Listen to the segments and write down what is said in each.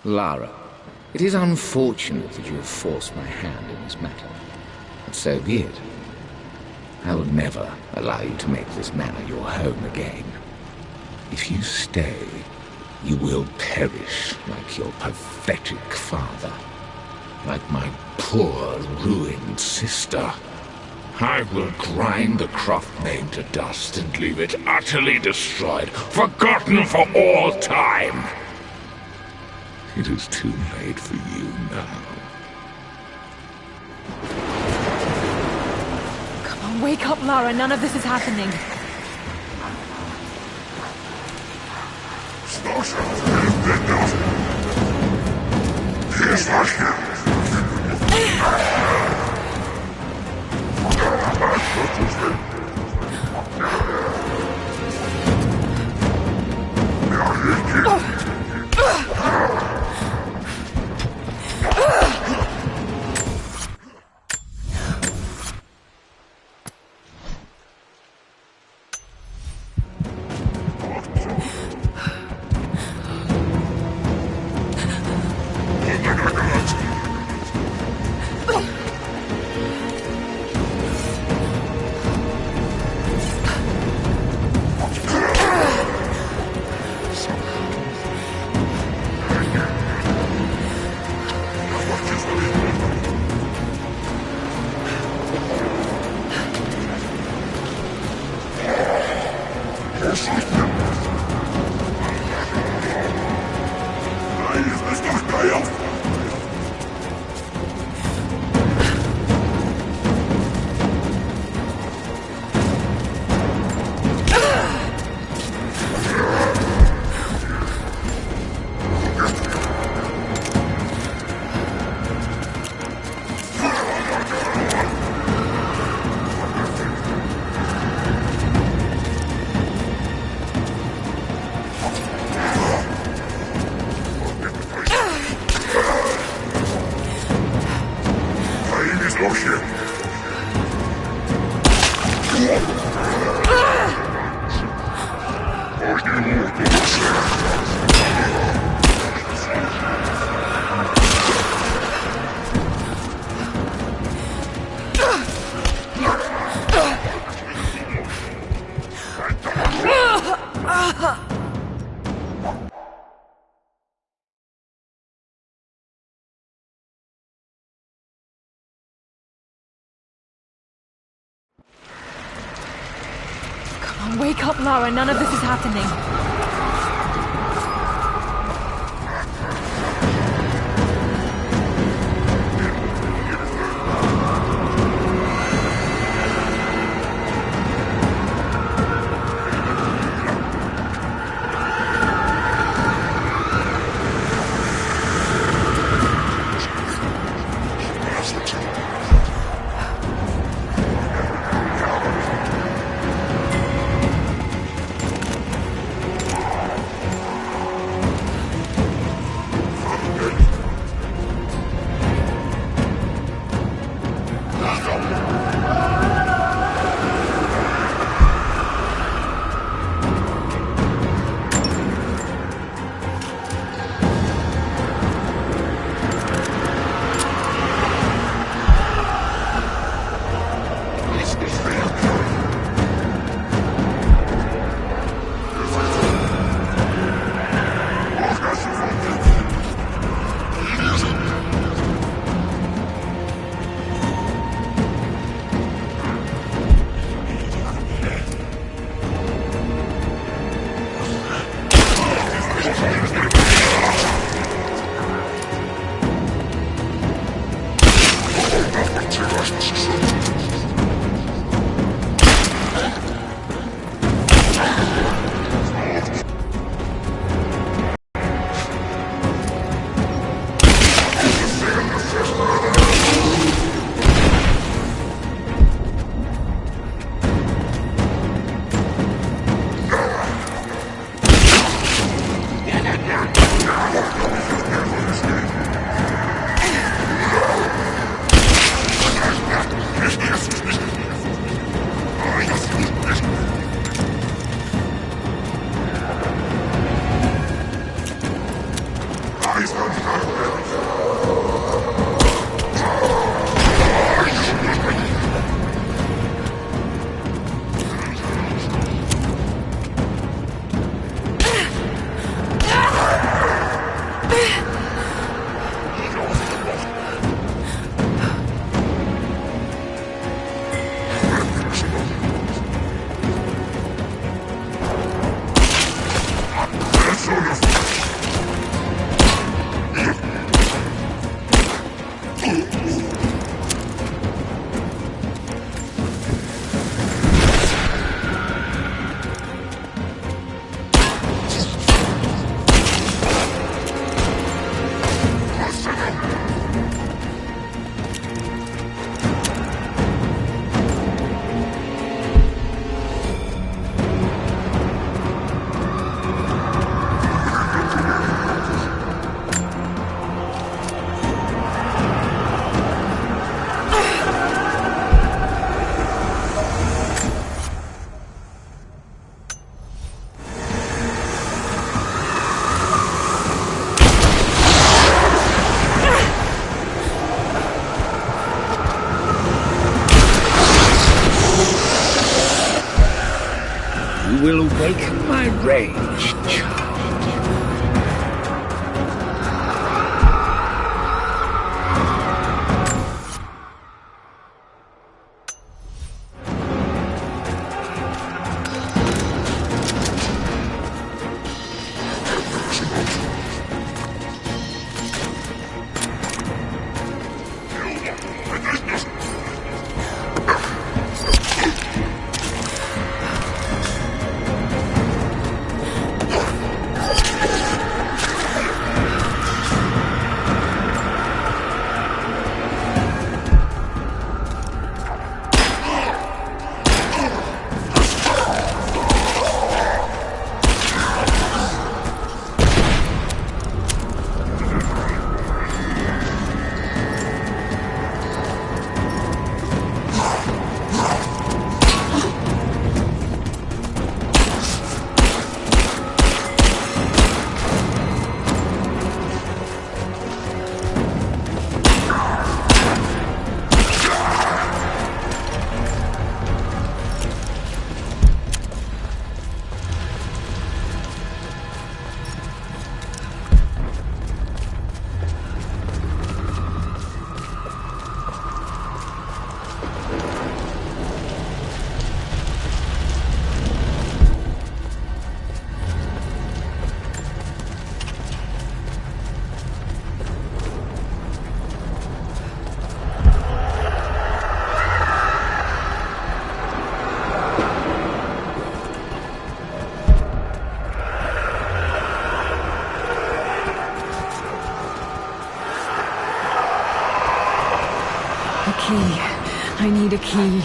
Lara, it is unfortunate that you have forced my hand in this matter, but so be it. I will never allow you to make this manor your home again. If you stay, you will perish like your pathetic father, like my poor, ruined sister. I will grind the Croft name to dust and leave it utterly destroyed, forgotten for all time. It is too late for you now. Come on, wake up, Lara. None of this is happening. Wake up, Lara. None of this is happening. You will awaken my rage, child. A key. I need a key.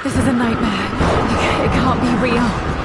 This is a nightmare. It can't be real.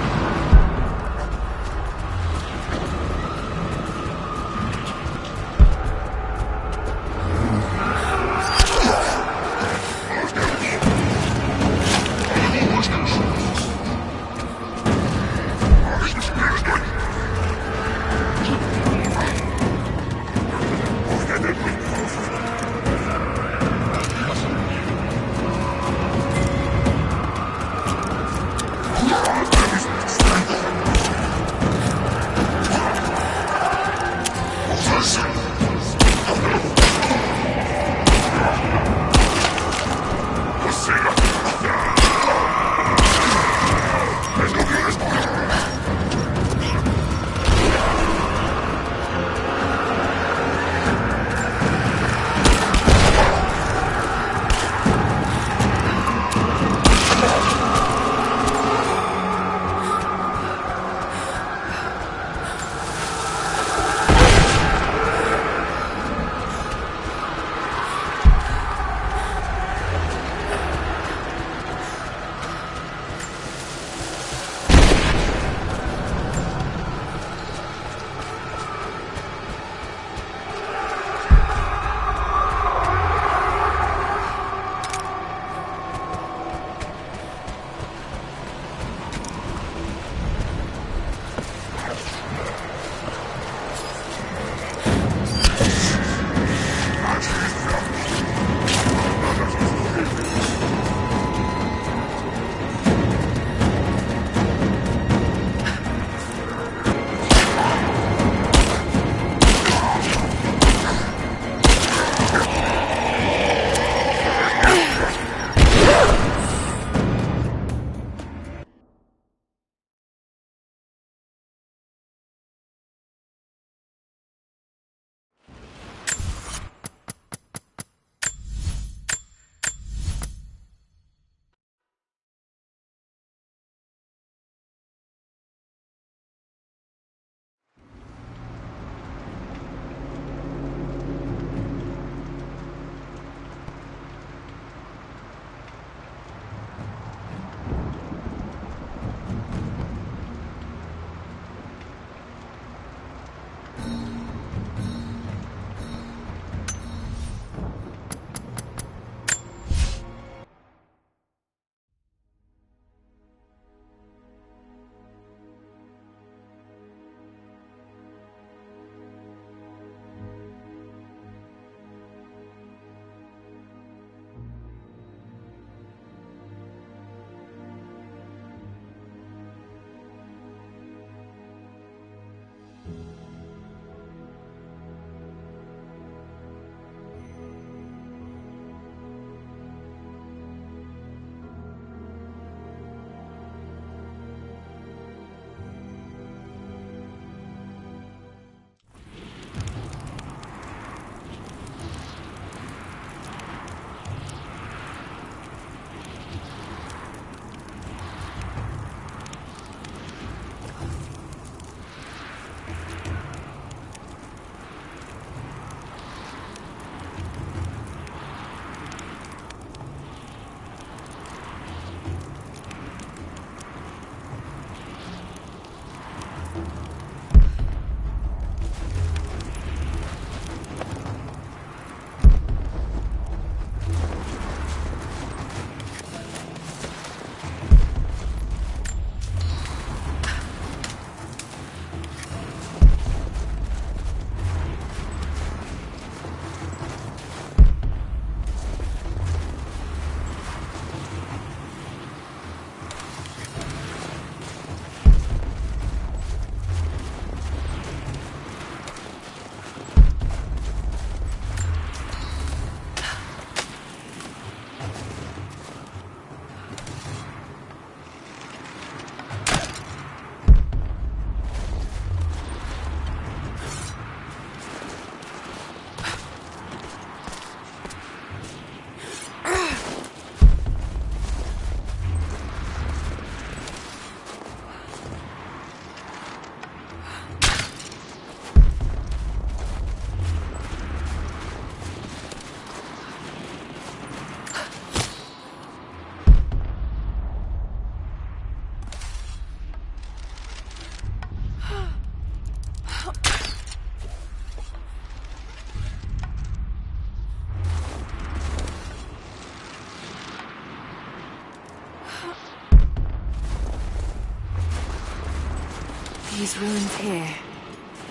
These ruins here.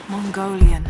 Mongolian.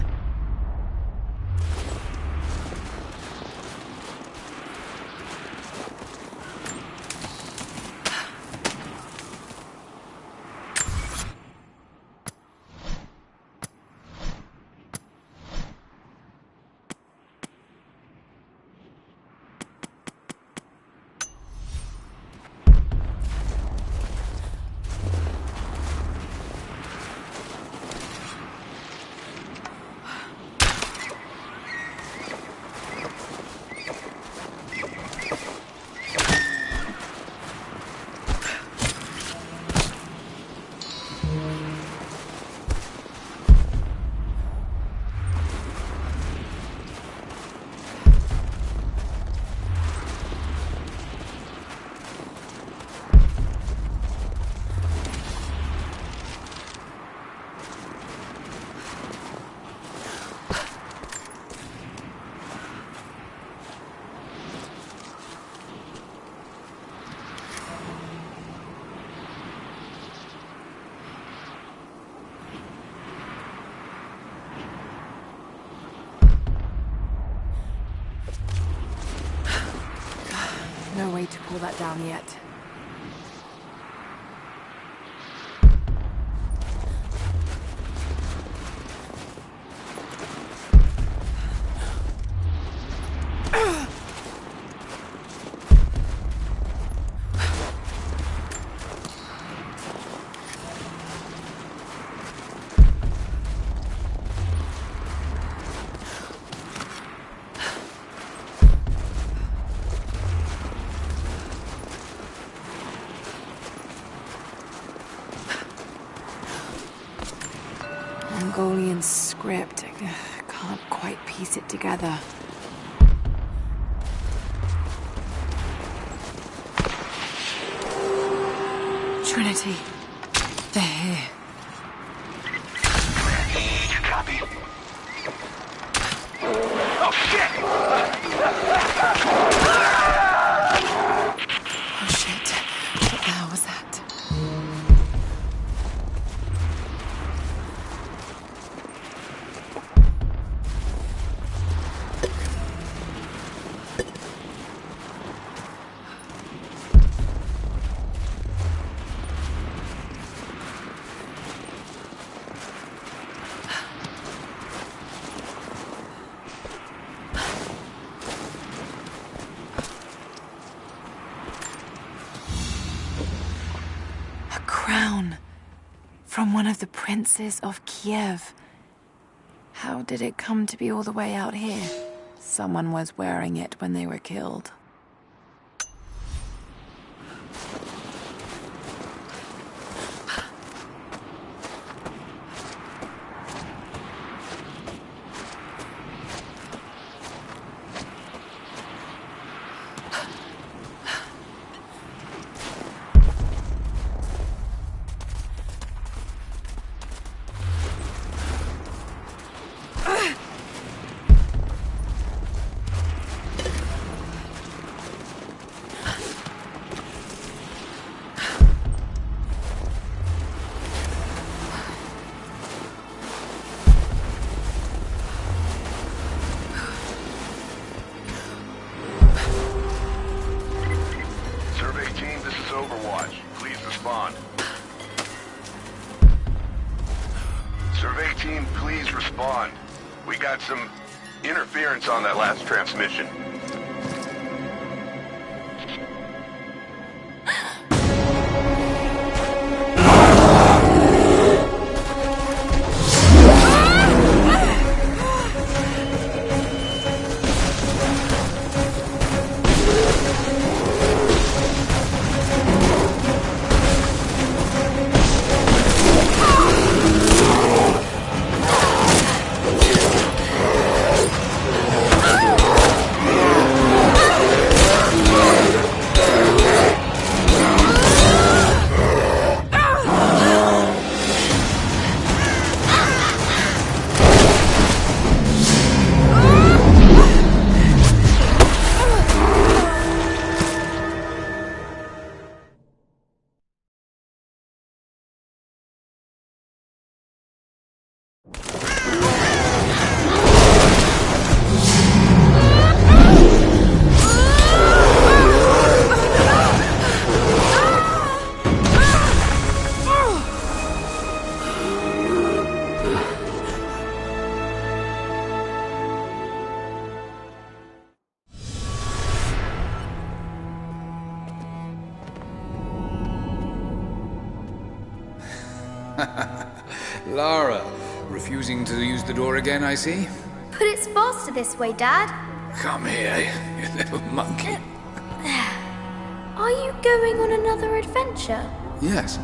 No way to pull that down yet. Mongolian script. I can't quite piece it together. Trinity. They're here. Copy. Oh, shit! Oh shit. What the hell was that? Crown from one of the princes of Kiev. How did it come to be all the way out here? Someone was wearing it when they were killed. Survey team, please respond. We got some interference on that last transmission. Lara, refusing to use the door again, I see? But it's faster this way, Dad. Come here, you little monkey. Are you going on another adventure? Yes.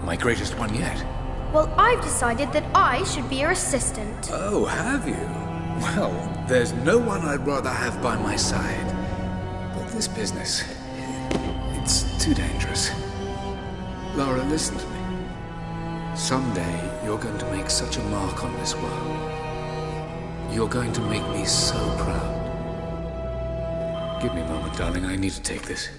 My greatest one yet. Well, I've decided that I should be your assistant. Oh, have you? Well, there's no one I'd rather have by my side. But this business, it's too dangerous. Lara, listen to me. Someday, you're going to make such a mark on this world. You're going to make me so proud. Give me a moment, darling. I need to take this.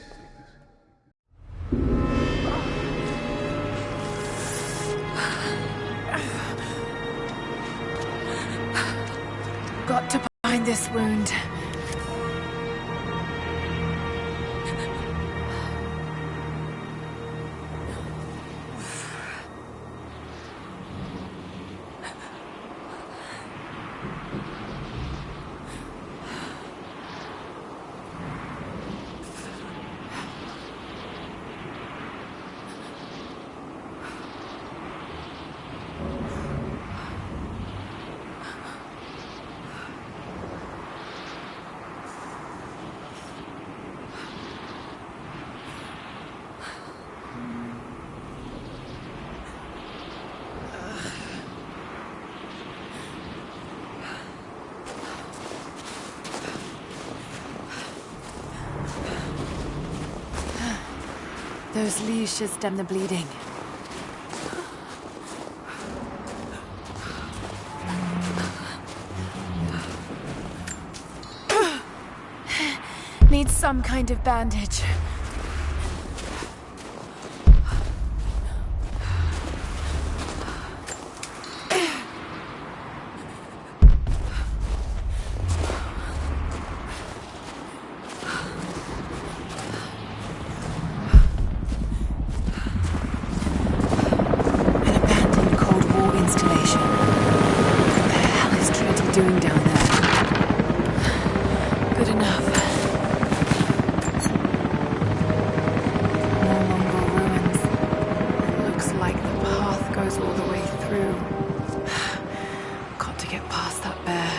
Got to bind this wound. Those leaves should stem the bleeding. Need some kind of bandage. Doing down there. Good enough. No longer ruins. It looks like the path goes all the way through. Got to get past that bear.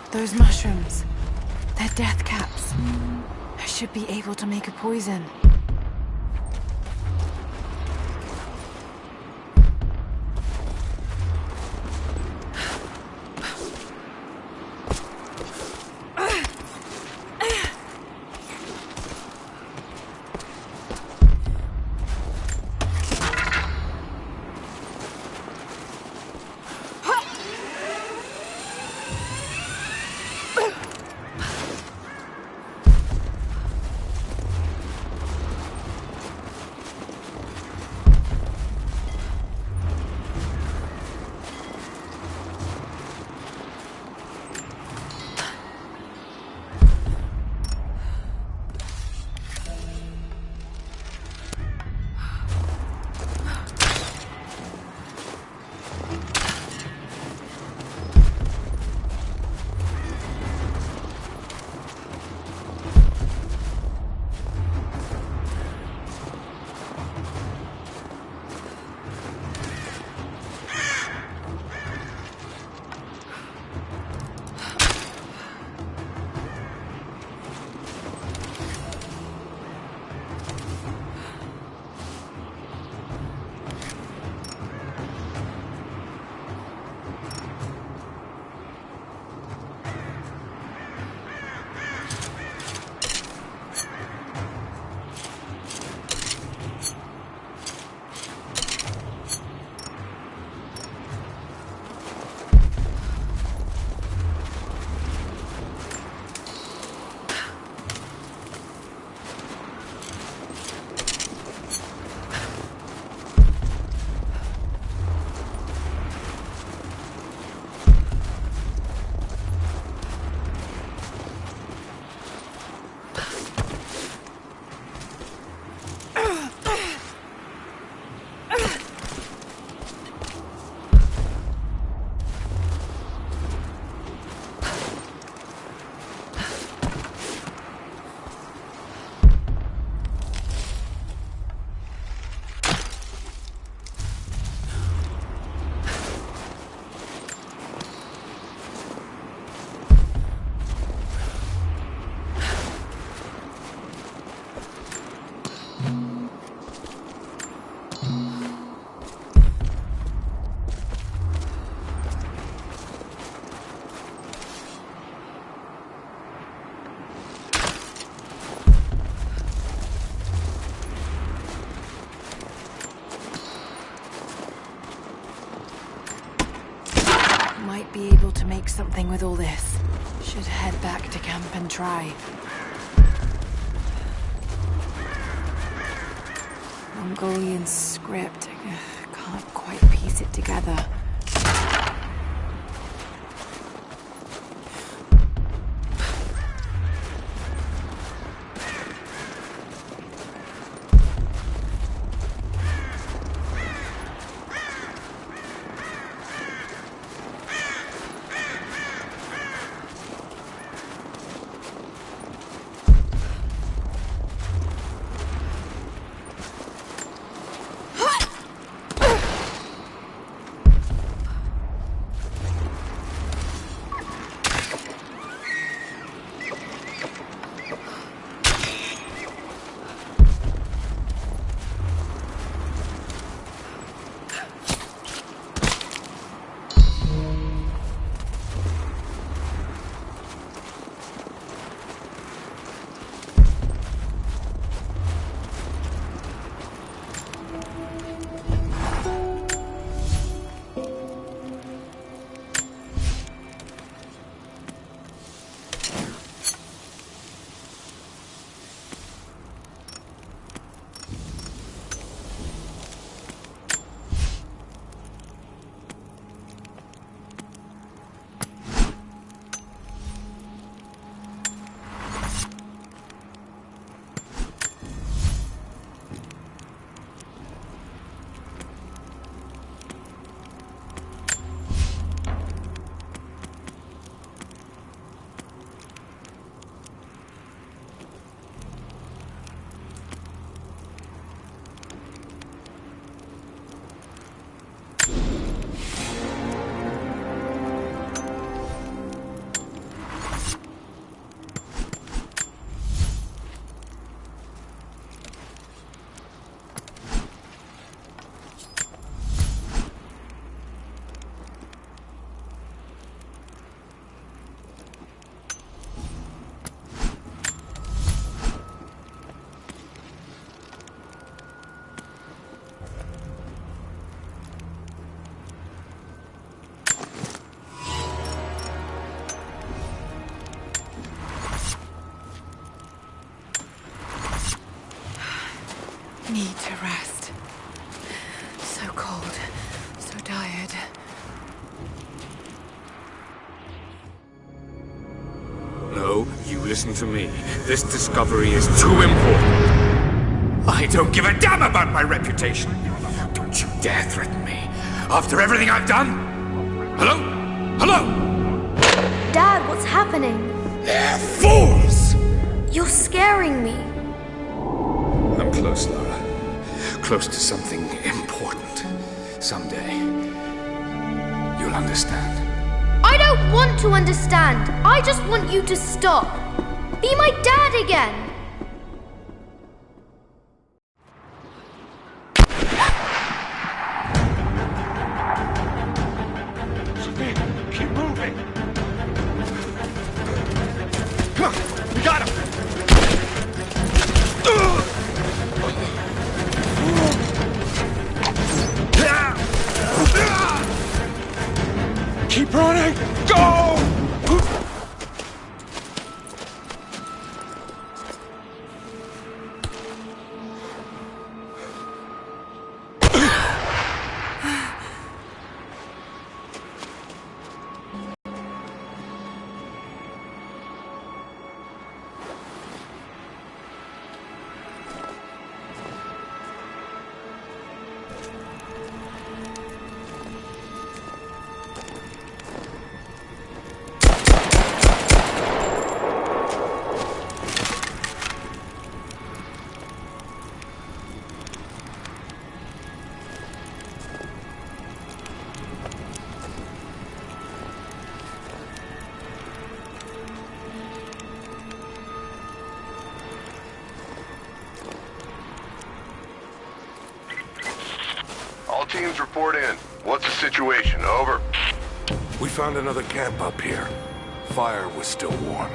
Those mushrooms, they're death caps. I should be able to make a poison. make something with all this. Should head back to camp and try. Mongolian script. Can't quite piece it together. Need to rest. So cold, so tired. No, you listen to me. This discovery is too important. I don't give a damn about my reputation. Don't you dare threaten me. After everything I've done? Hello? Hello? Dad, what's happening? They're fools! You're scaring me. I'm close, Lara. Close to something important. Someday, you'll understand. I don't want to understand. I just want you to stop. Be my dad again. Keep moving! Come on, we got him! Keep running! Go! Teams report in. What's the situation? Over. We found another camp up here. Fire was still warm.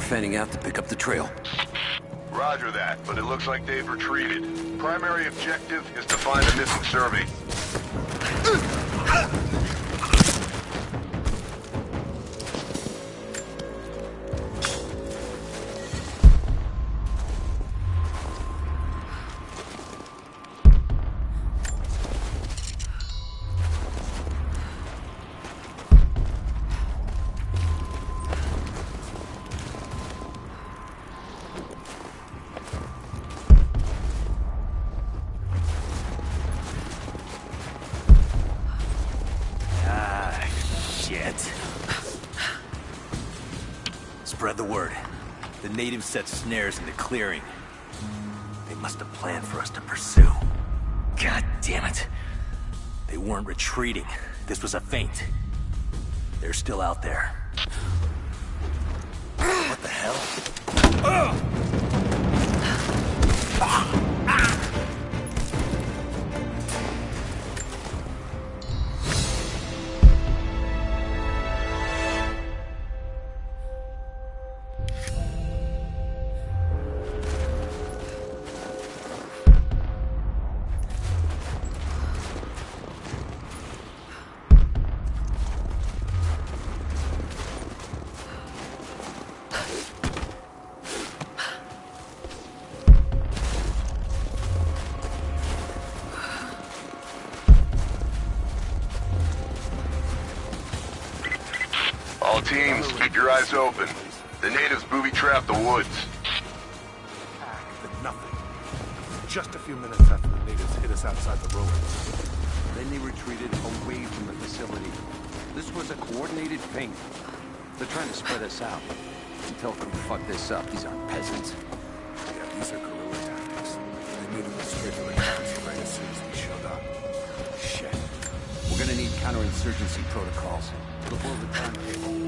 fanning out to pick up the trail. Roger that, but it looks like they've retreated. Primary objective is to find the missing survey. Spread the word. The natives set snares in the clearing. They must have planned for us to pursue. God damn it. They weren't retreating. This was a feint. They're still out there. What the hell? All teams, keep your eyes open. The natives booby-trapped the woods. But nothing. Just a few minutes after the natives hit us outside the ruins. Then they retreated away from the facility. This was a coordinated feint. They're trying to spread us out. Until we fuck this up, these aren't peasants. Yeah, these are guerrilla tactics. They made us straight to the camps right as soon as we showed up. Shit. We're gonna need counterinsurgency protocols. Look over the timetable.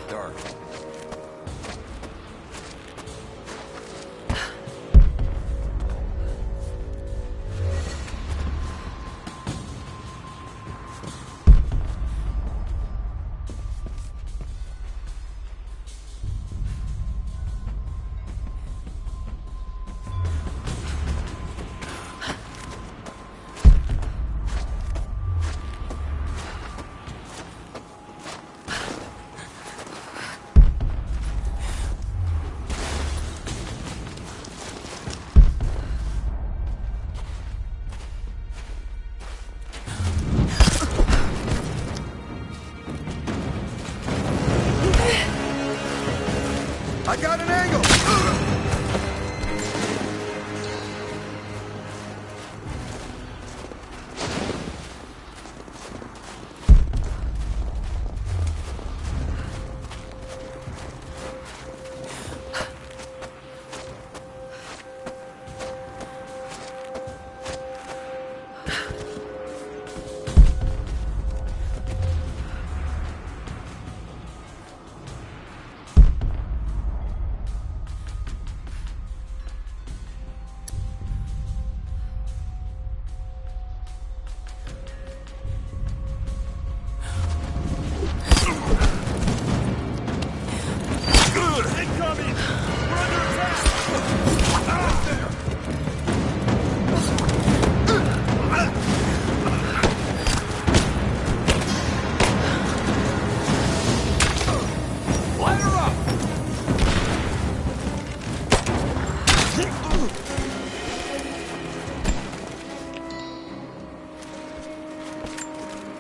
Dark. I got an angle!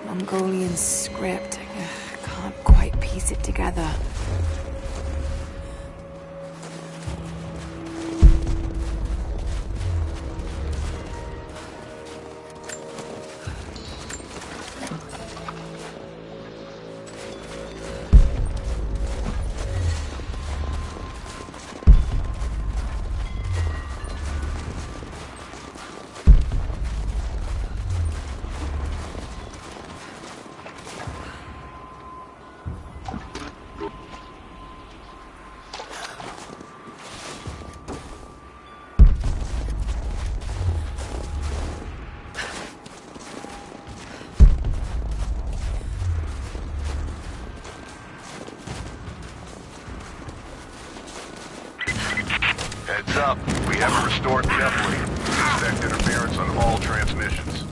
Mongolian script. Can't quite piece it together. Heads up. We have a restored the uplink. Expect interference on all transmissions.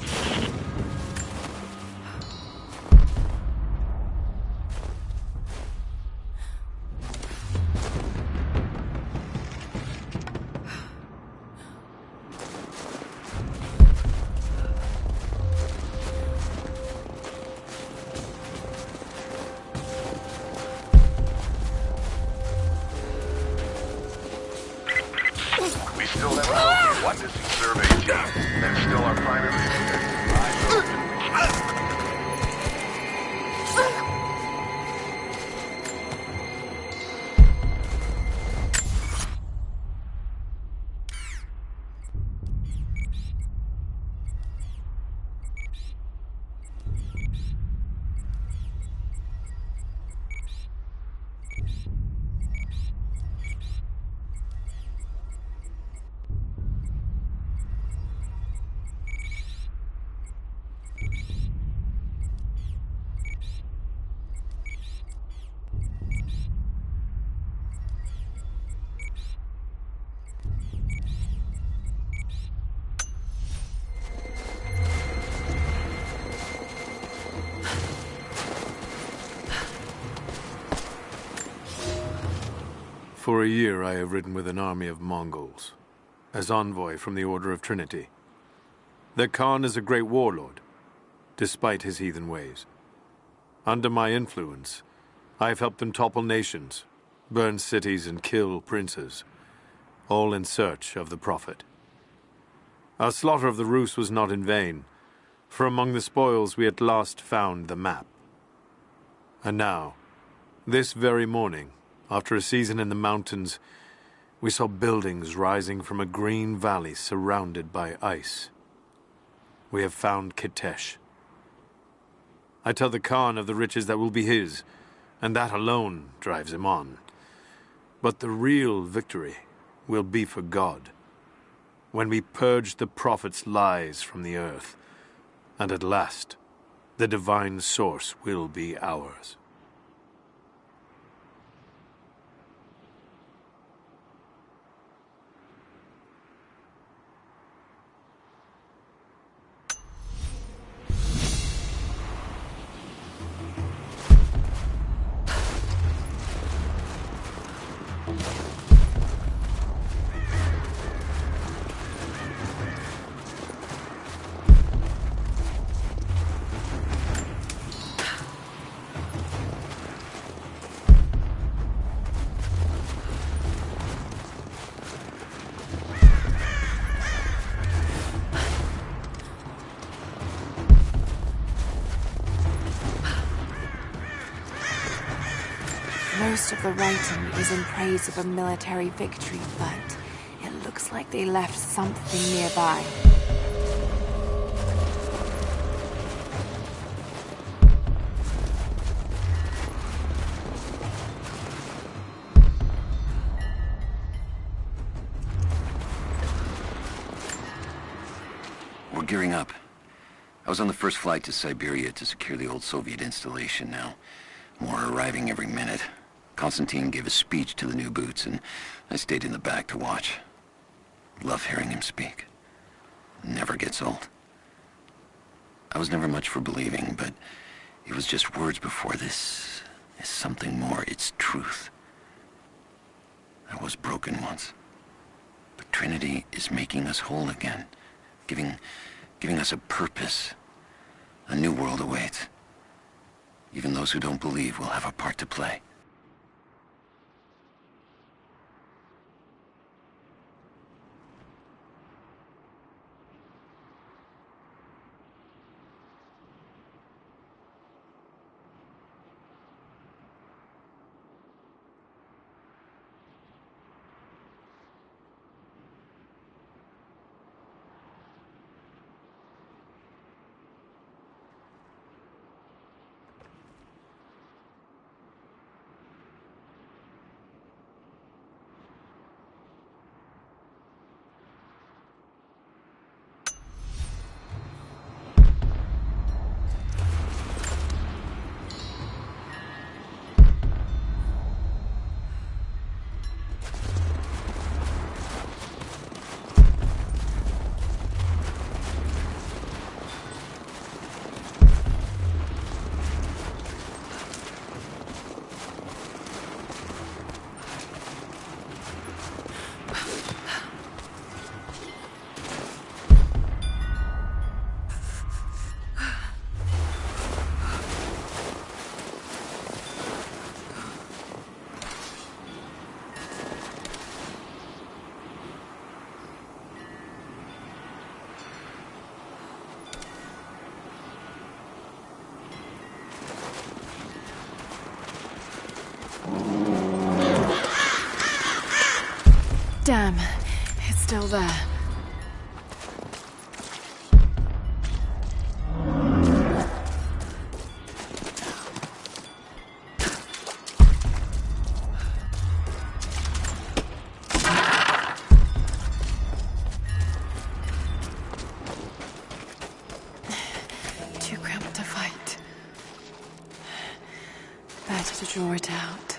We still have one missing survey team. That's still our primary suspect. Eyes open. For a year I have ridden with an army of Mongols, as envoy from the Order of Trinity. Their Khan is a great warlord, despite his heathen ways. Under my influence, I have helped them topple nations, burn cities and kill princes, all in search of the Prophet. Our slaughter of the Rus was not in vain, for among the spoils we at last found the map. And now, this very morning, after a season in the mountains, we saw buildings rising from a green valley surrounded by ice. We have found Kitesh. I tell the Khan of the riches that will be his, and that alone drives him on. But the real victory will be for God, when we purge the Prophet's lies from the earth, and at last, the divine source will be ours. Most of the writing is in praise of a military victory, but it looks like they left something nearby. We're gearing up. I was on the first flight to Siberia to secure the old Soviet installation now. More are arriving every minute. Konstantin gave a speech to the new boots, and I stayed in the back to watch. Love hearing him speak. Never gets old. I was never much for believing, but it was just words before. This is something more. It's truth. I was broken once. But Trinity is making us whole again. Giving us a purpose. A new world awaits. Even those who don't believe will have a part to play. Damn, it's still there. Too cramped to fight. Better to draw it out.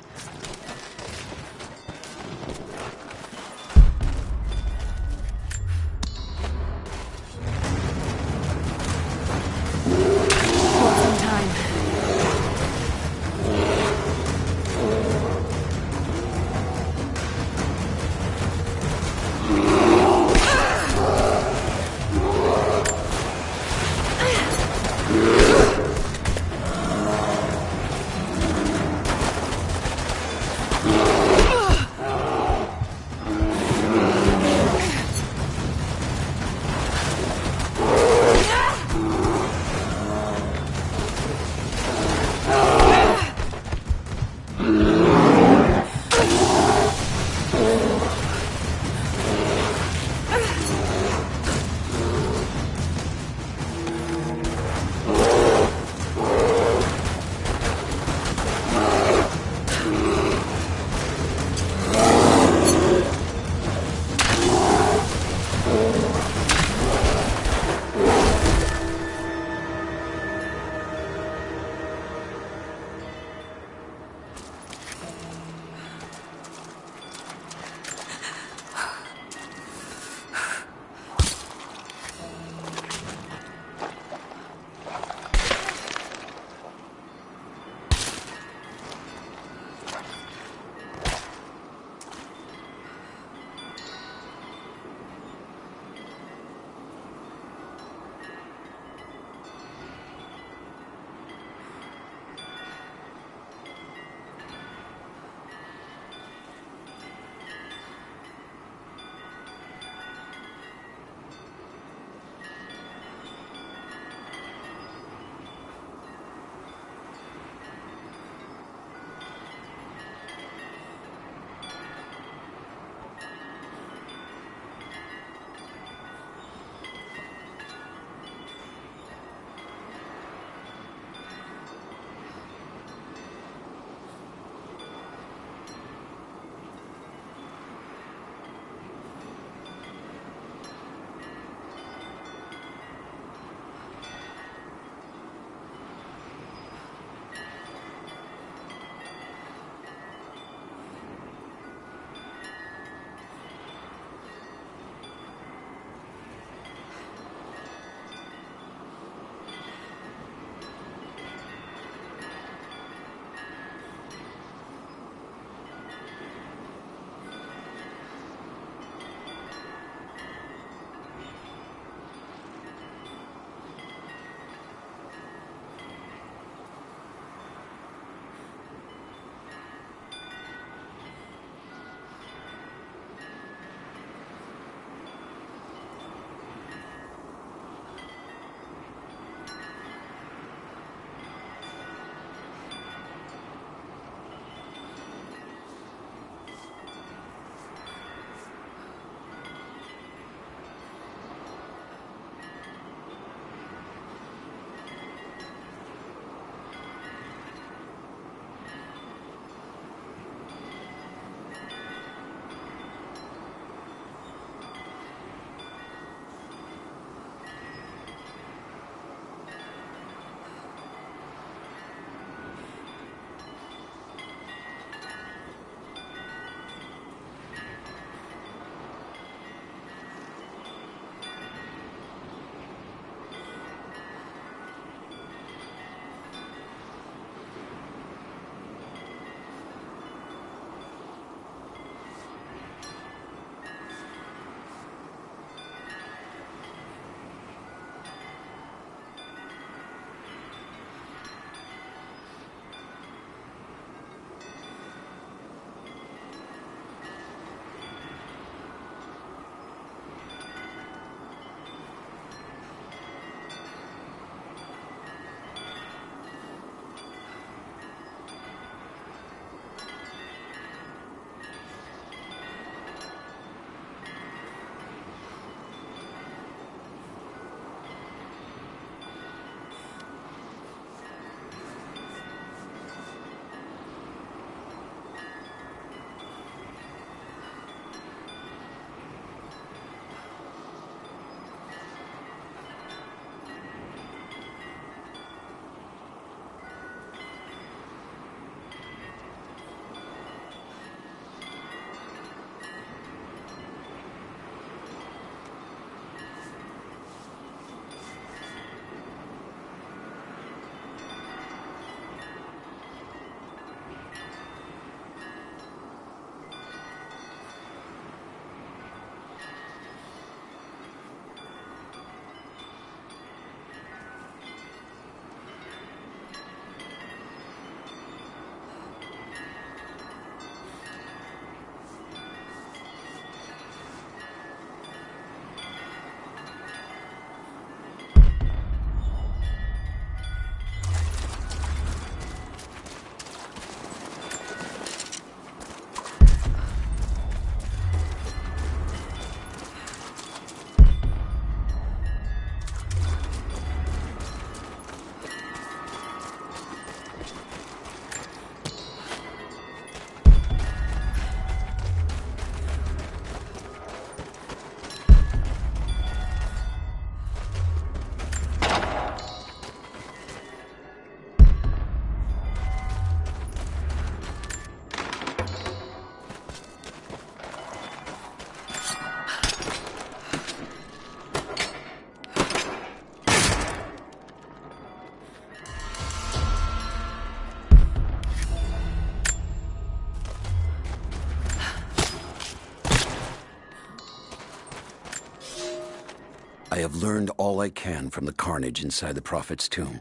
I have learned all I can from the carnage inside the Prophet's tomb.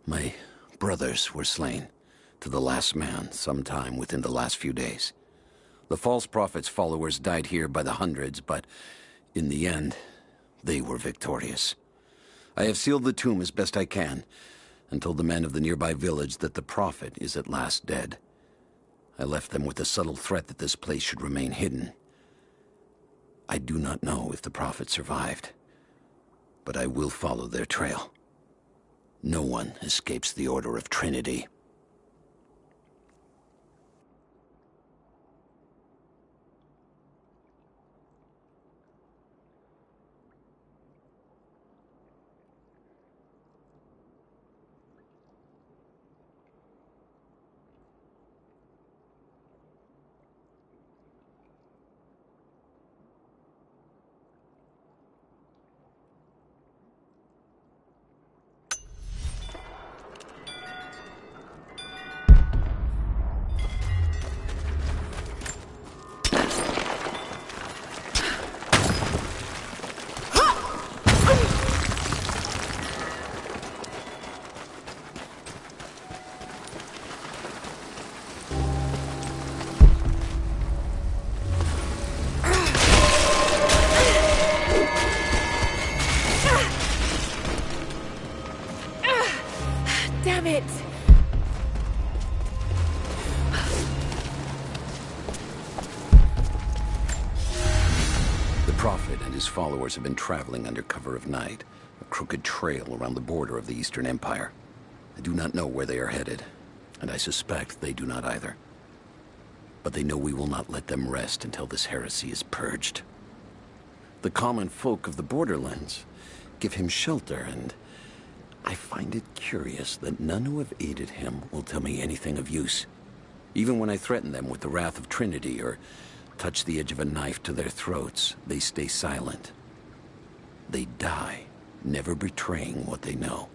My brothers were slain, to the last man, sometime within the last few days. The false Prophet's followers died here by the hundreds, but in the end, they were victorious. I have sealed the tomb as best I can, and told the men of the nearby village that the Prophet is at last dead. I left them with the subtle threat that this place should remain hidden. I do not know if the Prophet survived, but I will follow their trail. No one escapes the Order of Trinity. Damn it! The Prophet and his followers have been traveling under cover of night, a crooked trail around the border of the Eastern Empire. I do not know where they are headed, and I suspect they do not either. But they know we will not let them rest until this heresy is purged. The common folk of the borderlands give him shelter, and I find it curious that none who have aided him will tell me anything of use. Even when I threaten them with the wrath of Trinity or touch the edge of a knife to their throats, they stay silent. They die, never betraying what they know.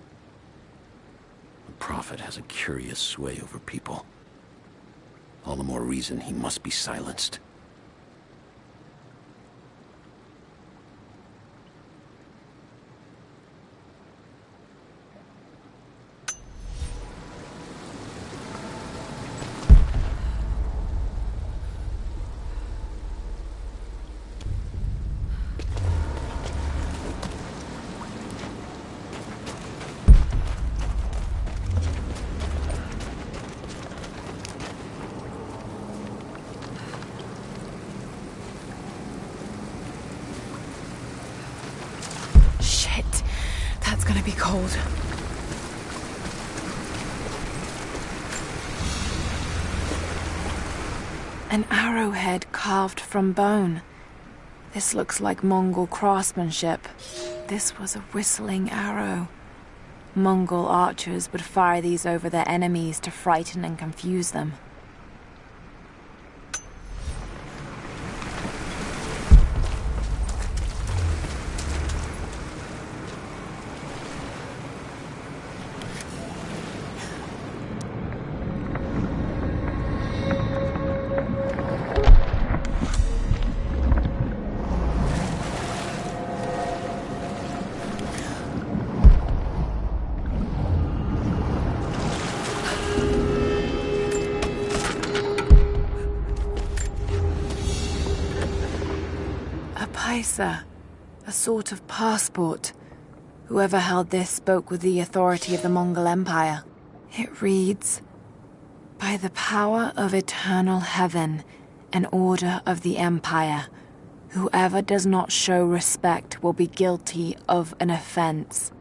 The Prophet has a curious sway over people. All the more reason he must be silenced. That's gonna be cold. An arrowhead carved from bone. This looks like Mongol craftsmanship. This was a whistling arrow. Mongol archers would fire these over their enemies to frighten and confuse them. A sort of passport. Whoever held this spoke with the authority of the Mongol Empire. It reads, "By the power of eternal heaven and order of the Empire, whoever does not show respect will be guilty of an offense."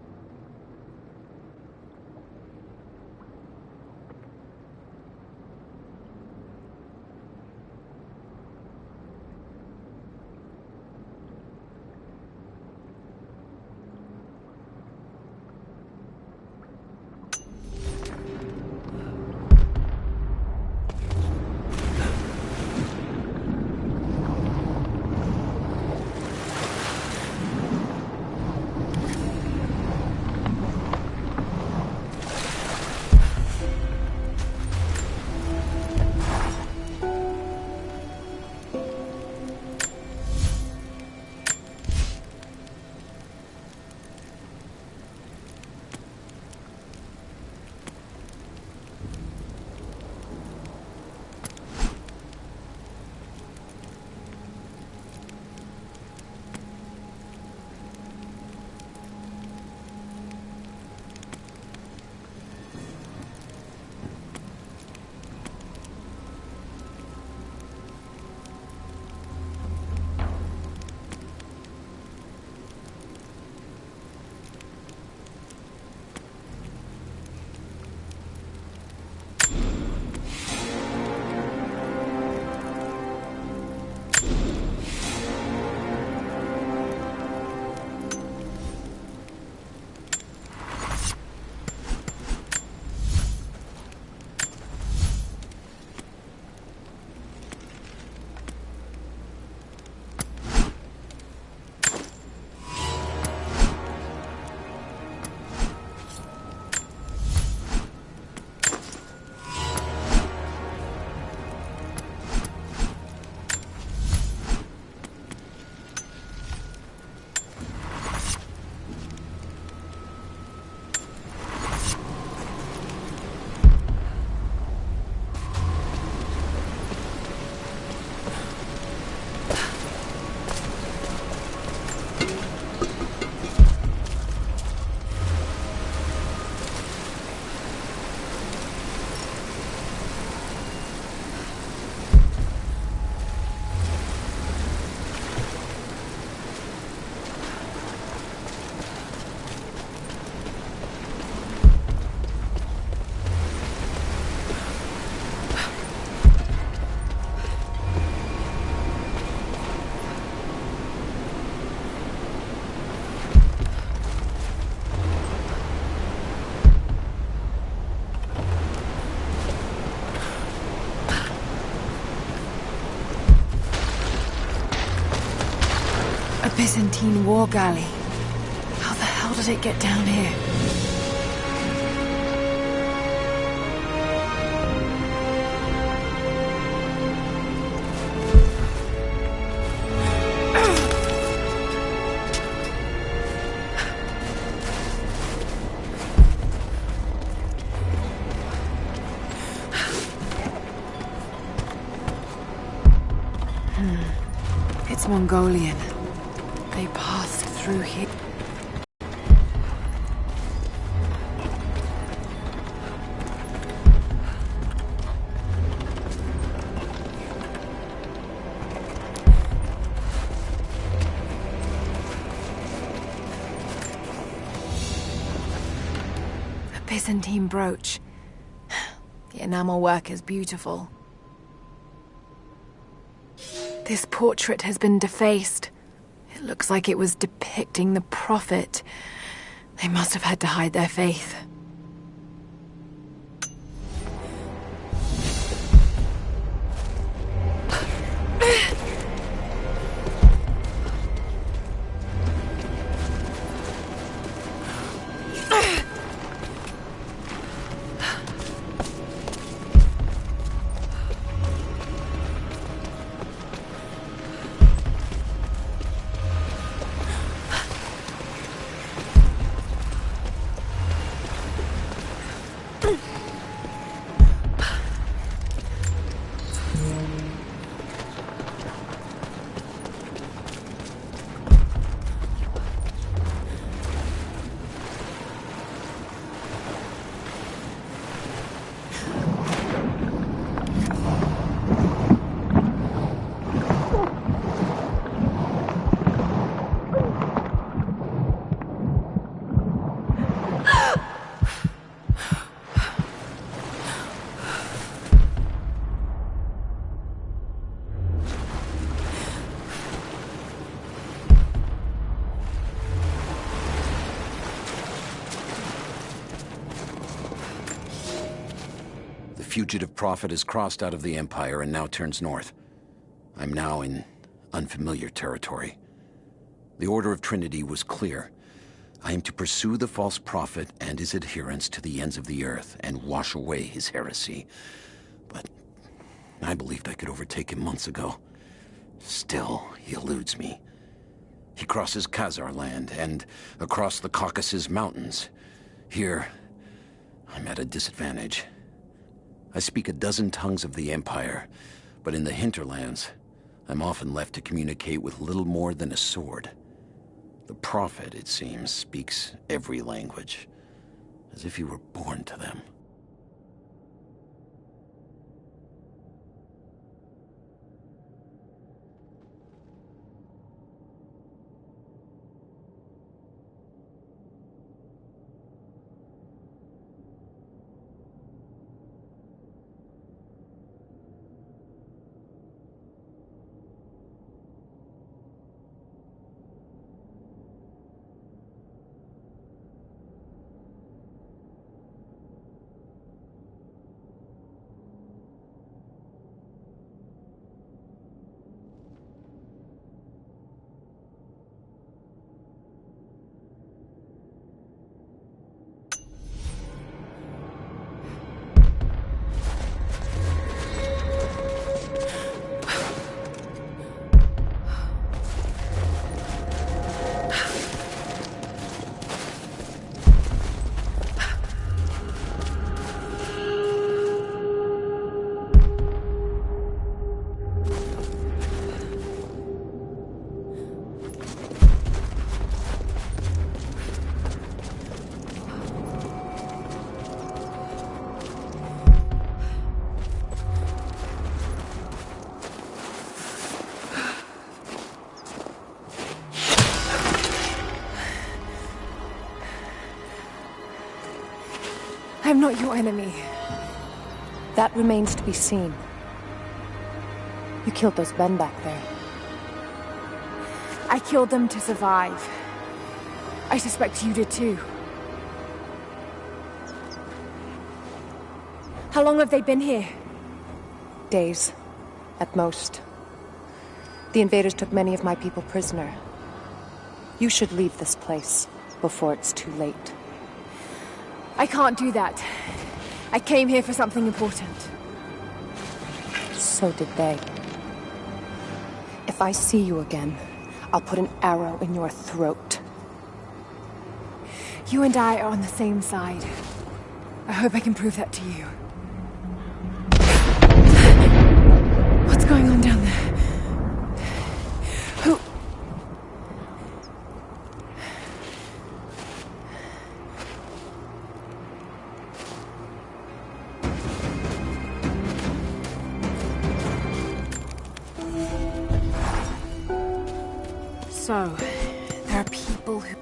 Byzantine war galley. How the hell did it get down here? It's Mongolian. They passed through here. A Byzantine brooch. The enamel work is beautiful. This portrait has been defaced. It looks like it was depicting the Prophet. They must have had to hide their faith. The fugitive prophet has crossed out of the Empire and now turns north. I'm now in unfamiliar territory. The Order of Trinity was clear. I am to pursue the false prophet and his adherents to the ends of the earth and wash away his heresy. But I believed I could overtake him months ago. Still, he eludes me. He crosses Khazar land and across the Caucasus Mountains. Here, I'm at a disadvantage. I speak a dozen tongues of the Empire, but in the hinterlands, I'm often left to communicate with little more than a sword. The Prophet, it seems, speaks every language, as if he were born to them. I'm not your enemy. That remains to be seen. You killed those men back there. I killed them to survive. I suspect you did too. How long have they been here? Days, at most. The invaders took many of my people prisoner. You should leave this place before it's too late. I can't do that. I came here for something important. So did they. If I see you again, I'll put an arrow in your throat. You and I are on the same side. I hope I can prove that to you. What's going on down there? Who... So, there are people who...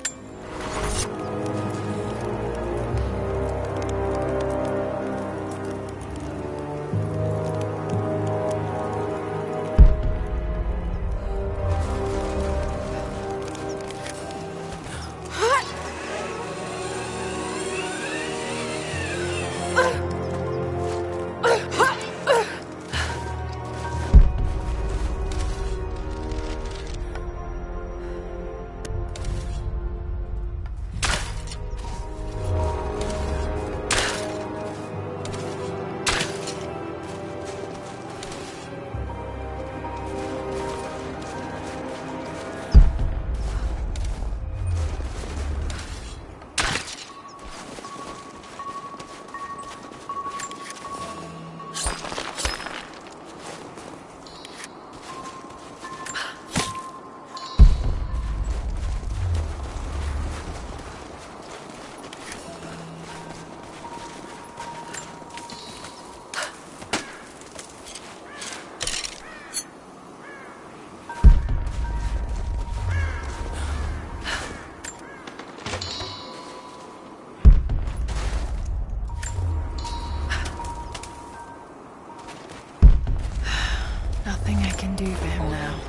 Nothing I can do for him now.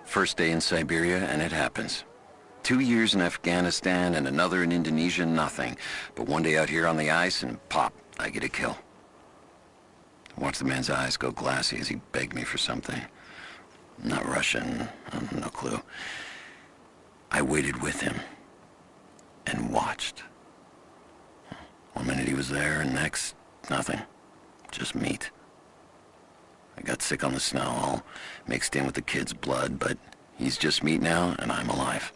First day in Siberia, and it happens. 2 years in Afghanistan and another in Indonesia, nothing. But one day out here on the ice, and pop, I get a kill. Watch the man's eyes go glassy as he begged me for something. Not Russian, no clue. I waited with him and watched. 1 minute he was there, and next, nothing. Just meat. I got sick on the snow, all mixed in with the kid's blood, but he's just meat now, and I'm alive.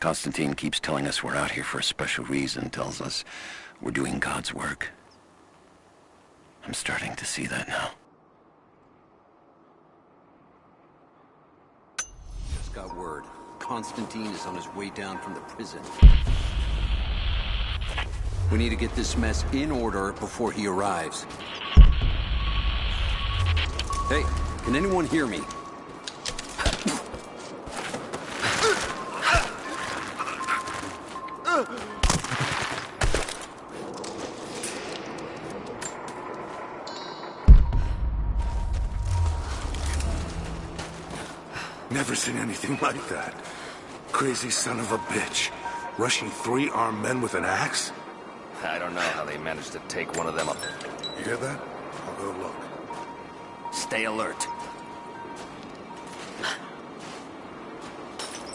Constantine keeps telling us we're out here for a special reason, tells us we're doing God's work. I'm starting to see that now. Just got word. Constantine is on his way down from the prison. We need to get this mess in order before he arrives. Hey, can anyone hear me? Never seen anything like that. Crazy son of a bitch. Rushing 3 armed men with an axe? I don't know how they managed to take one of them up. You hear that? I'll go look. Stay alert.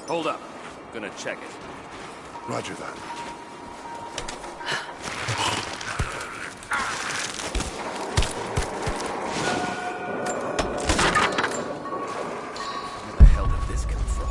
Hold up. Gonna check it. Roger that. Where the hell did this come from?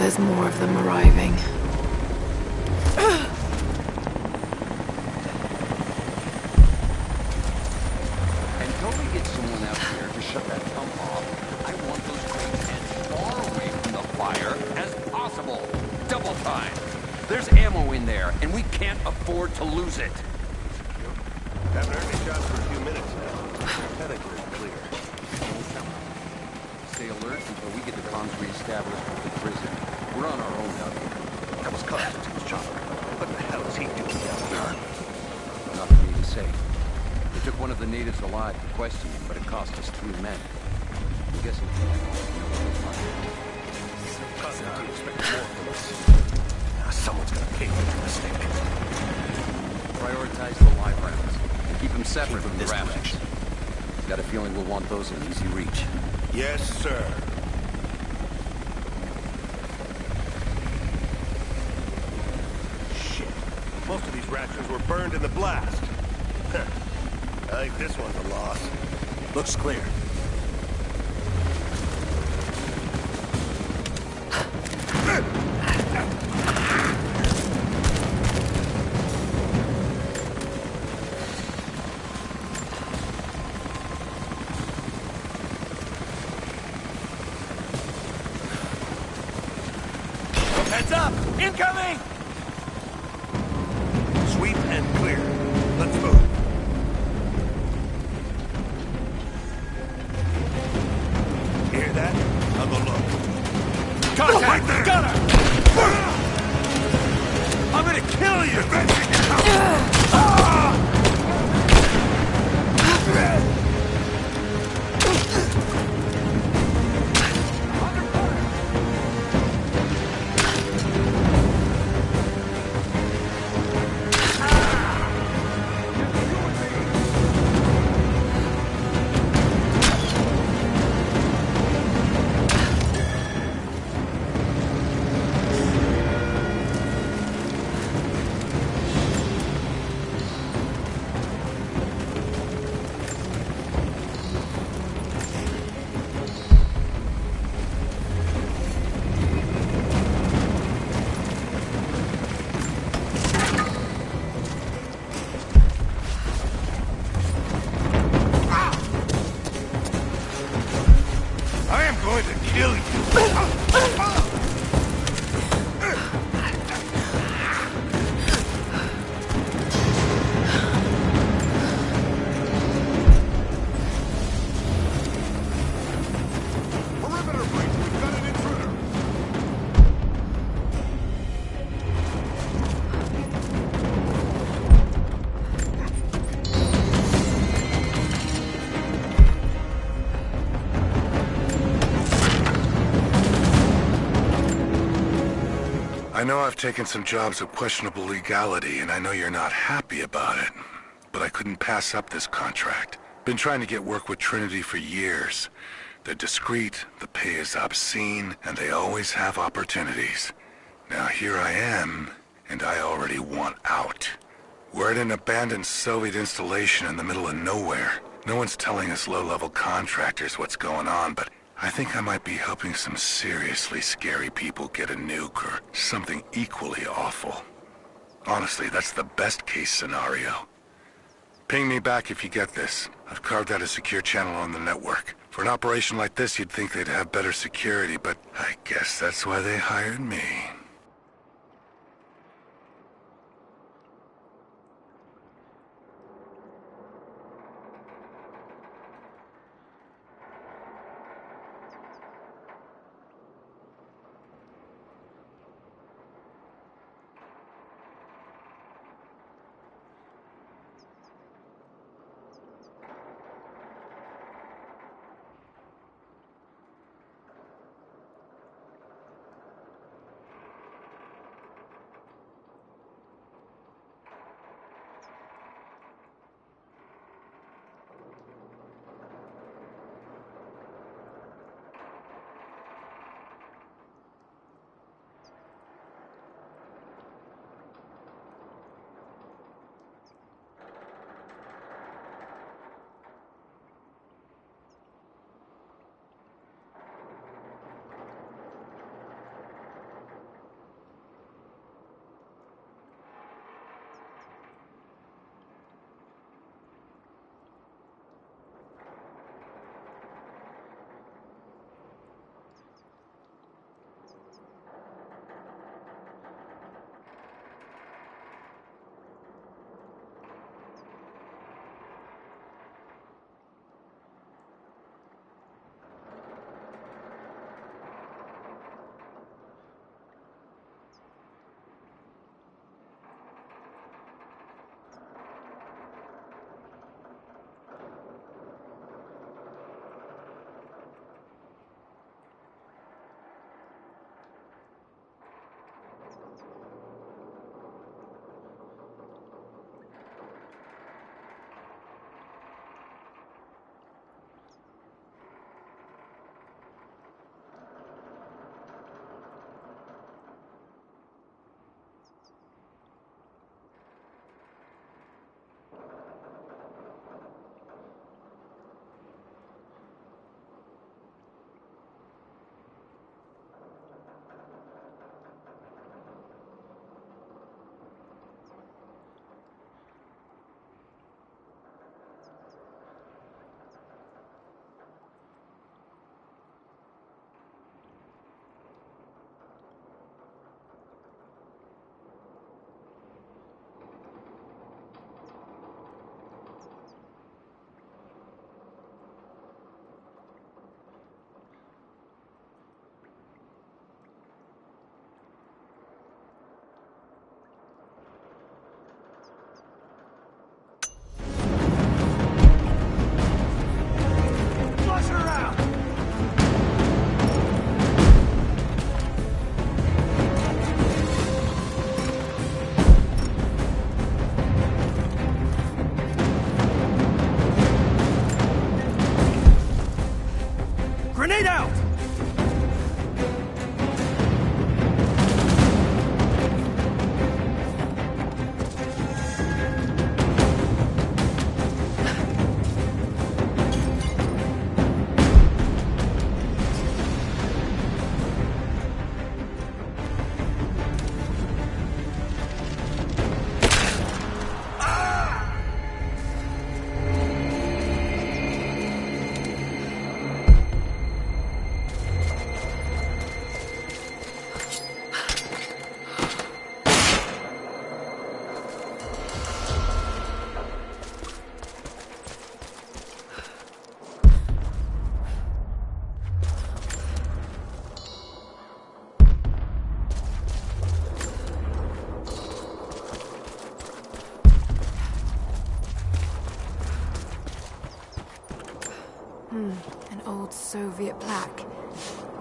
there's more of them arriving. Until we get someone out here to shut that pump off, I want those crates as far away from the fire as possible. Double time. There's ammo in there, and we can't afford to lose it. Haven't heard any shots for a few minutes now. I think we're clear. Stay alert until we get the comms reestablished with the prison. We're on our own out here. That was Constantine's chopper. What the hell is he doing down there? Not for me to say. They took one of the natives alive for questioning, but it cost us 3 men. I'm guessing Constantine expects more from us. Now someone's gonna pay for your mistake. prioritize the live rounds. Keep them separate from the rations. Got a feeling we'll want those in easy reach. Yes, sir. Shit. Most of these rations were burned in the blast. I think this one's a loss. Looks clear. Heads up! Incoming! Sweep and clear. Let's move. Hear that? I'll go look. Contact! Right there! Got her! I'm gonna kill you! I am going to kill you. Perimeter breach. We've got an intruder. I know I've taken some jobs of questionable legality, and I know you're not happy about it. But I couldn't pass up this contract. Been trying to get work with Trinity for years. They're discreet, the pay is obscene, and they always have opportunities. Now here I am, and I already want out. We're at an abandoned Soviet installation in the middle of nowhere. No one's telling us low-level contractors what's going on, but I think I might be helping some seriously scary people get a nuke or something equally awful. Honestly, that's the best-case scenario. Ping me back if you get this. I've carved out a secure channel on the network. For an operation like this, you'd think they'd have better security, but I guess that's why they hired me.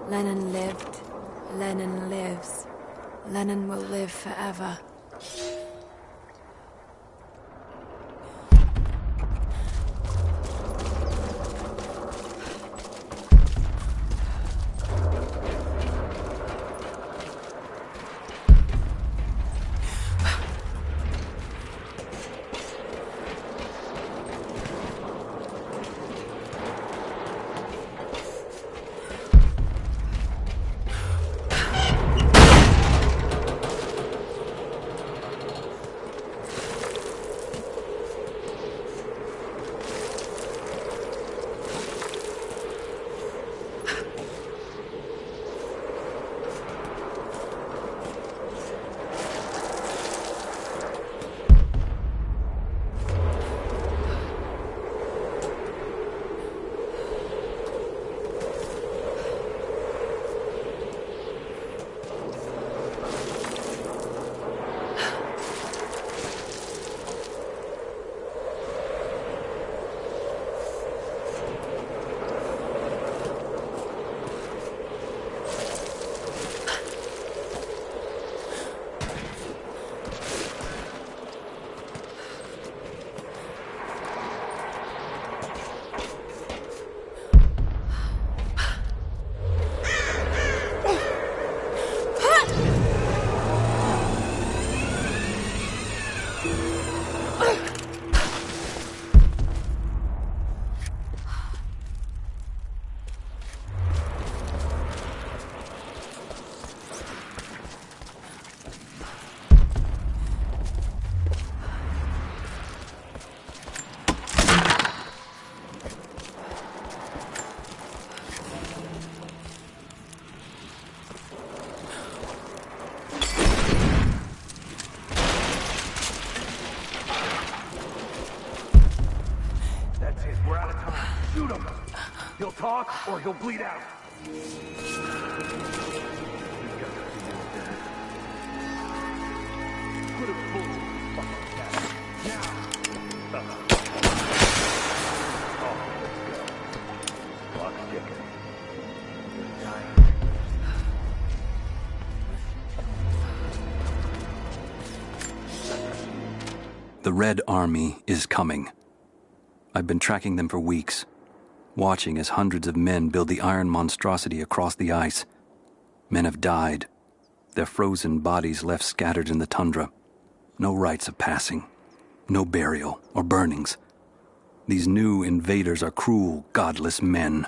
Lenin lived. Lenin lives. Lenin will live forever. He'll talk, or he'll bleed out. Put a bullet in his fucking chest. Now! Oh, let's go. Clock's ticking. You're dying. The Red Army is coming. I've been tracking them for weeks, watching as hundreds of men build the iron monstrosity across the ice. Men have died, their frozen bodies left scattered in the tundra. No rites of passing, no burial or burnings. These new invaders are cruel, godless men.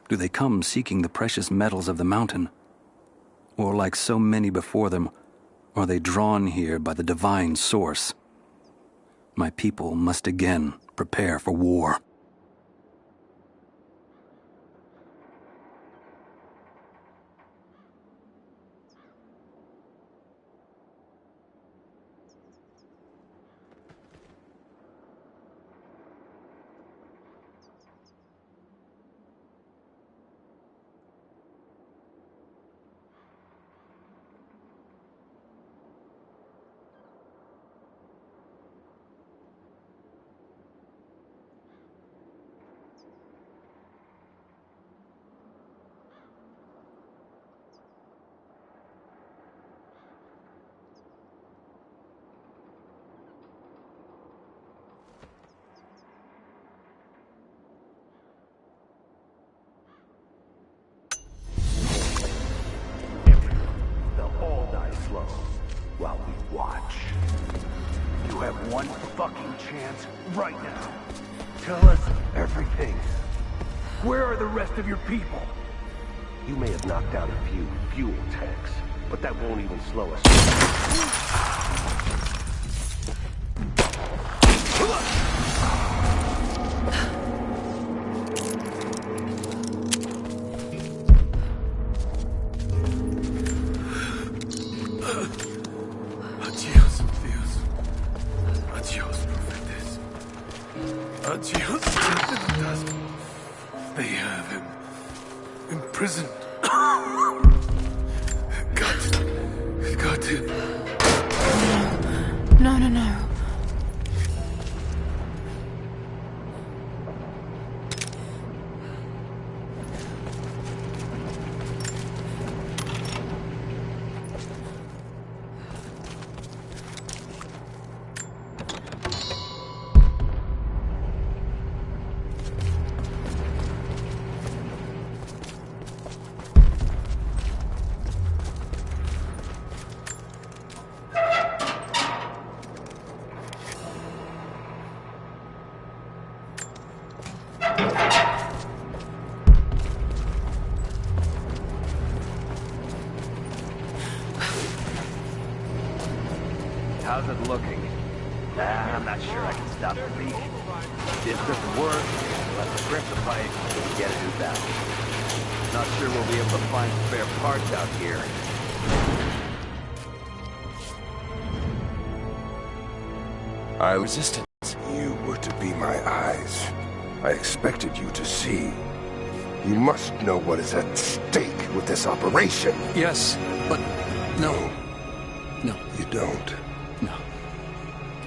Do they come seeking the precious metals of the mountain? Or like so many before them, are they drawn here by the divine source? My people must again prepare for war. While we watch. You have one fucking chance right now. Tell us everything. Where are the rest of your people? You may have knocked out a few fuel tanks, but that won't even slow us. They have him imprisoned. Got him. No. How's it looking? I'm not sure I can stop the leak. This doesn't work, we'll have to grip the pipe and get a new valve. Not sure we'll be able to find spare parts out here. I resisted. You were to be my eyes. I expected you to see. You must know what is at stake with this operation. Yes, but no. No. You don't? No.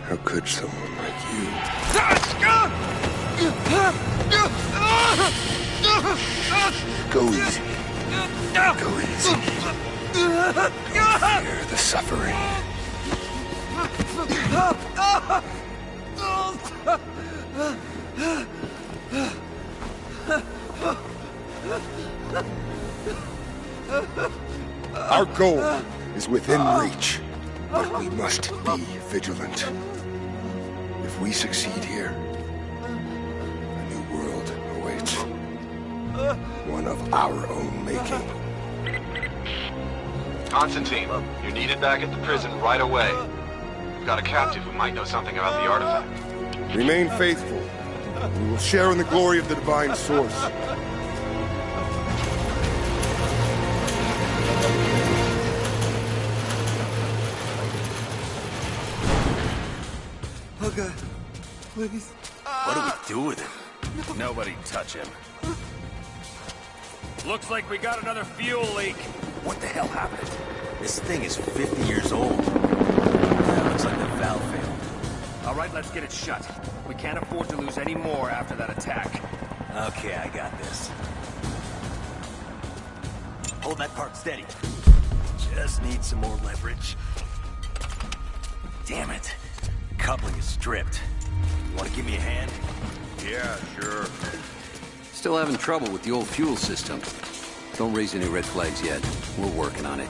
How could someone like you? Go easy. Go easy. Fear the suffering. Our goal is within reach, but we must be vigilant. If we succeed here, a new world awaits. One of our own making. Constantine, you're needed back at the prison right away. We've got a captive who might know something about the artifact. Remain faithful. We will share in the glory of the divine source. Okay, please. What do we do with him? Nobody touch him. Looks like we got another fuel leak. What the hell happened? This thing is 50 years old. Yeah, looks like the valve failed. All right, let's get it shut. We can't afford to lose any more after that attack. Okay, I got this. Hold that part steady. Just need some more leverage. Damn it. Coupling is stripped. You want to give me a hand? Yeah, sure. Still having trouble with the old fuel system. Don't raise any red flags yet. We're working on it.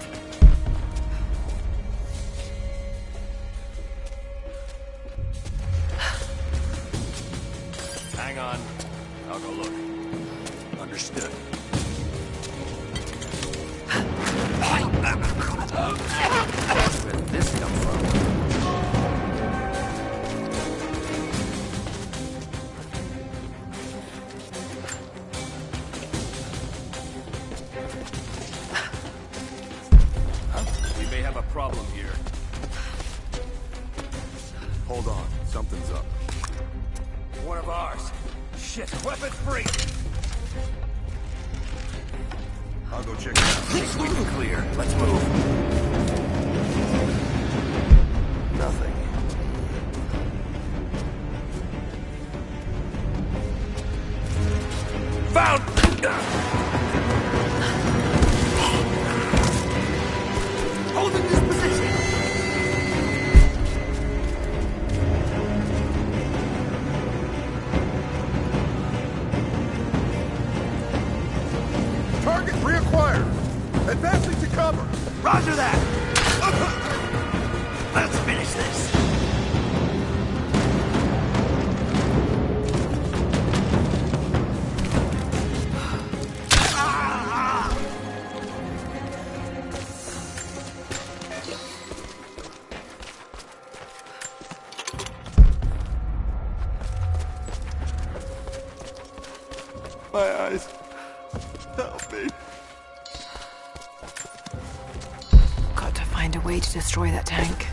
Hang on. I'll go look. Understood. Where did this come from? We may have a problem here. Hold on, something's up. One of ours. Shit, weapons free! I'll go check it out. Sweep and clear. Let's move. Nothing. Found! Hold in this position! Target reacquired. Advancing to cover. Roger that! Let's finish this. My eyes. Help me. Got to find a way to destroy that tank.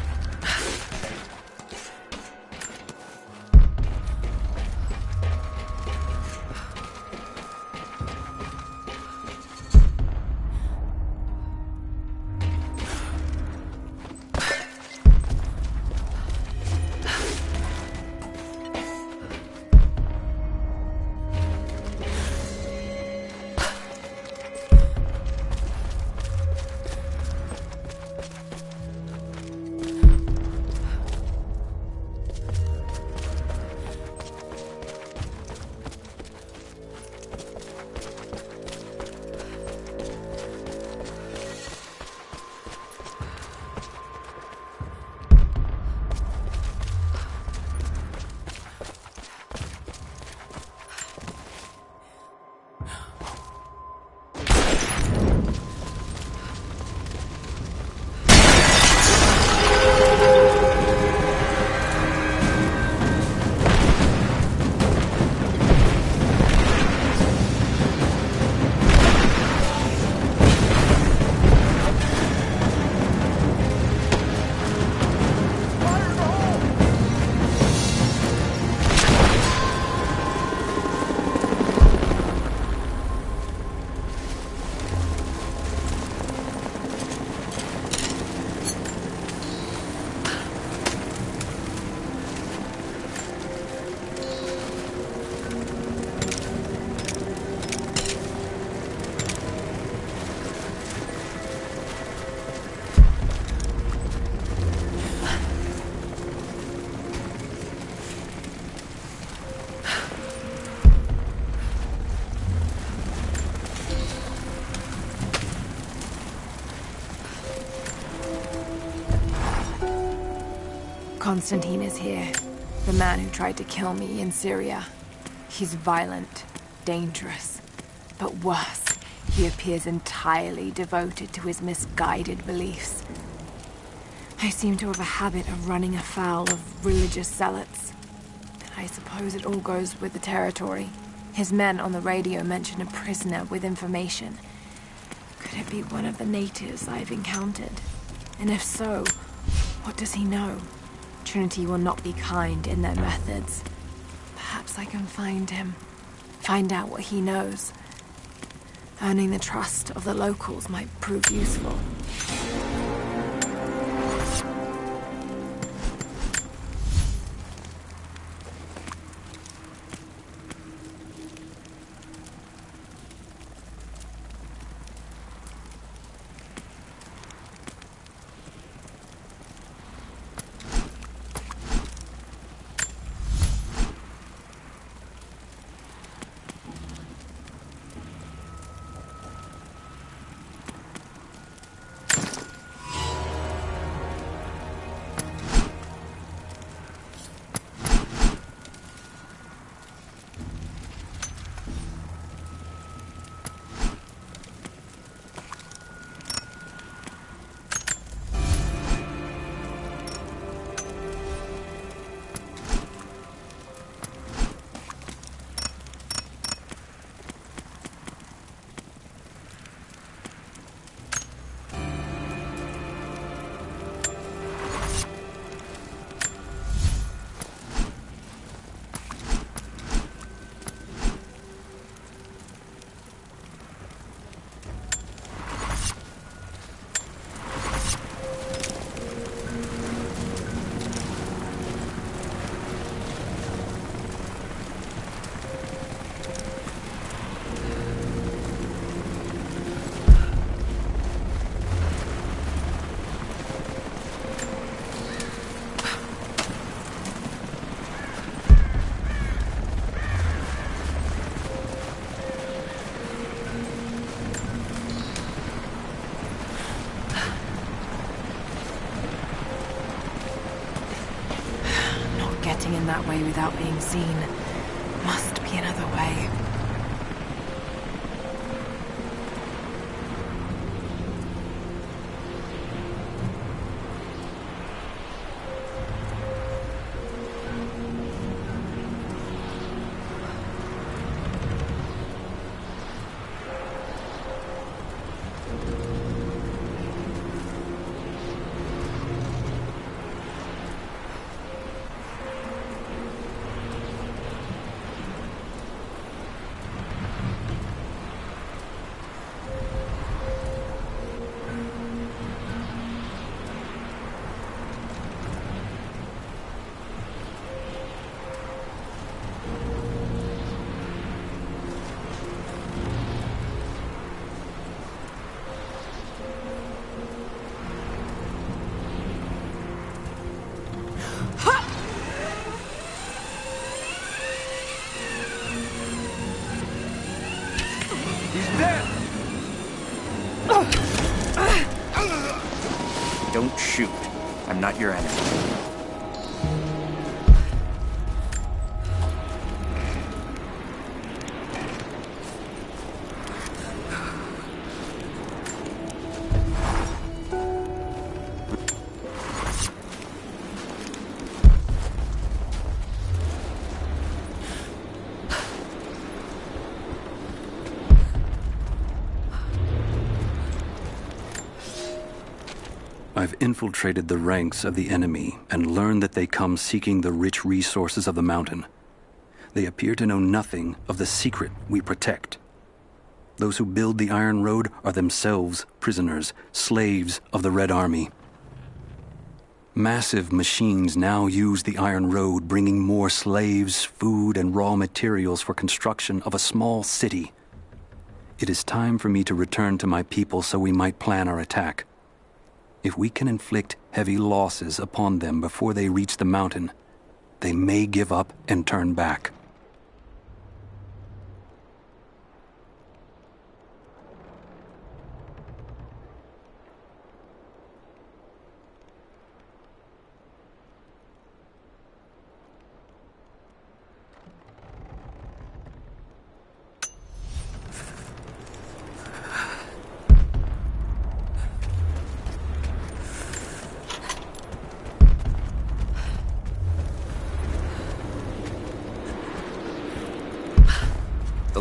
Constantine is here. The man who tried to kill me in Syria. He's violent, dangerous, but worse, he appears entirely devoted to his misguided beliefs. I seem to have a habit of running afoul of religious zealots. I suppose it all goes with the territory. His men on the radio mentioned a prisoner with information. Could it be one of the natives I've encountered? And if so, what does he know? Trinity will not be kind in their methods. Perhaps I can find him. Find out what he knows. Earning the trust of the locals might prove useful. Getting in that way without being seen. Must be another way. Don't shoot. I'm not your enemy. I've infiltrated the ranks of the enemy and learned that they come seeking the rich resources of the mountain. They appear to know nothing of the secret we protect. Those who build the Iron Road are themselves prisoners, slaves of the Red Army. Massive machines now use the Iron Road, bringing more slaves, food, and raw materials for construction of a small city. It is time for me to return to my people so we might plan our attack. If we can inflict heavy losses upon them before they reach the mountain, they may give up and turn back.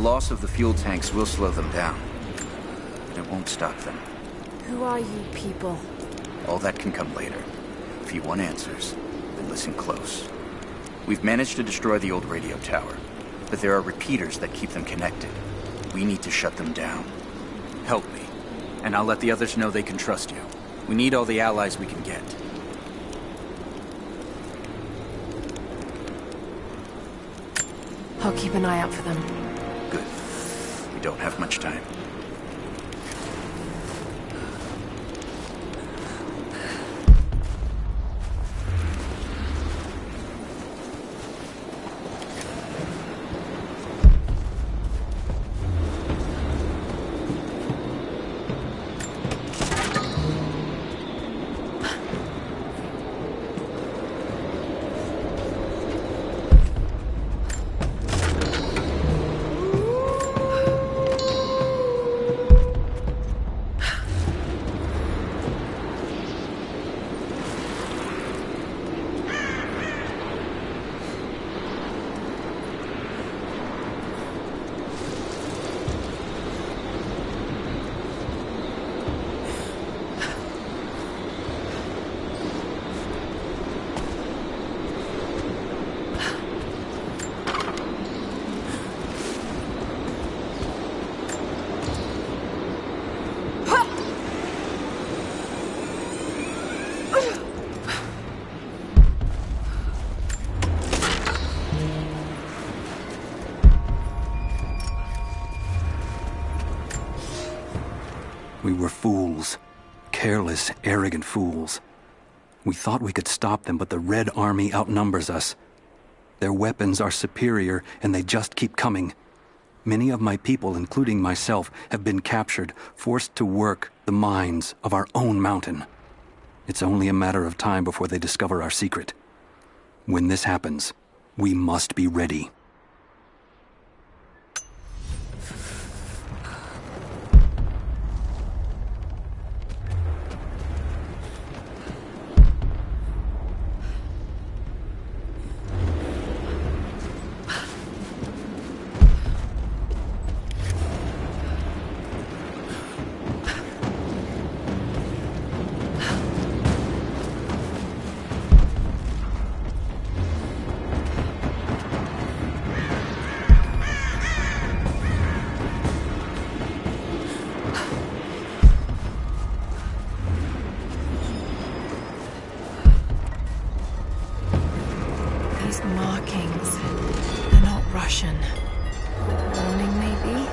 loss of the fuel tanks will slow them down, but it won't stop them. Who are you people? All that can come later. If you want answers, then listen close. We've managed to destroy the old radio tower, but there are repeaters that keep them connected. We need to shut them down. Help me, and I'll let the others know they can trust you. We need all the allies we can get. I'll keep an eye out for them. Good. We don't have much time. We were fools. Careless, arrogant fools. We thought we could stop them, but the Red Army outnumbers us. Their weapons are superior, and they just keep coming. Many of my people, including myself, have been captured, forced to work the mines of our own mountain. It's only a matter of time before they discover our secret. When this happens, we must be ready. Markings. They're not Russian. Warning, maybe?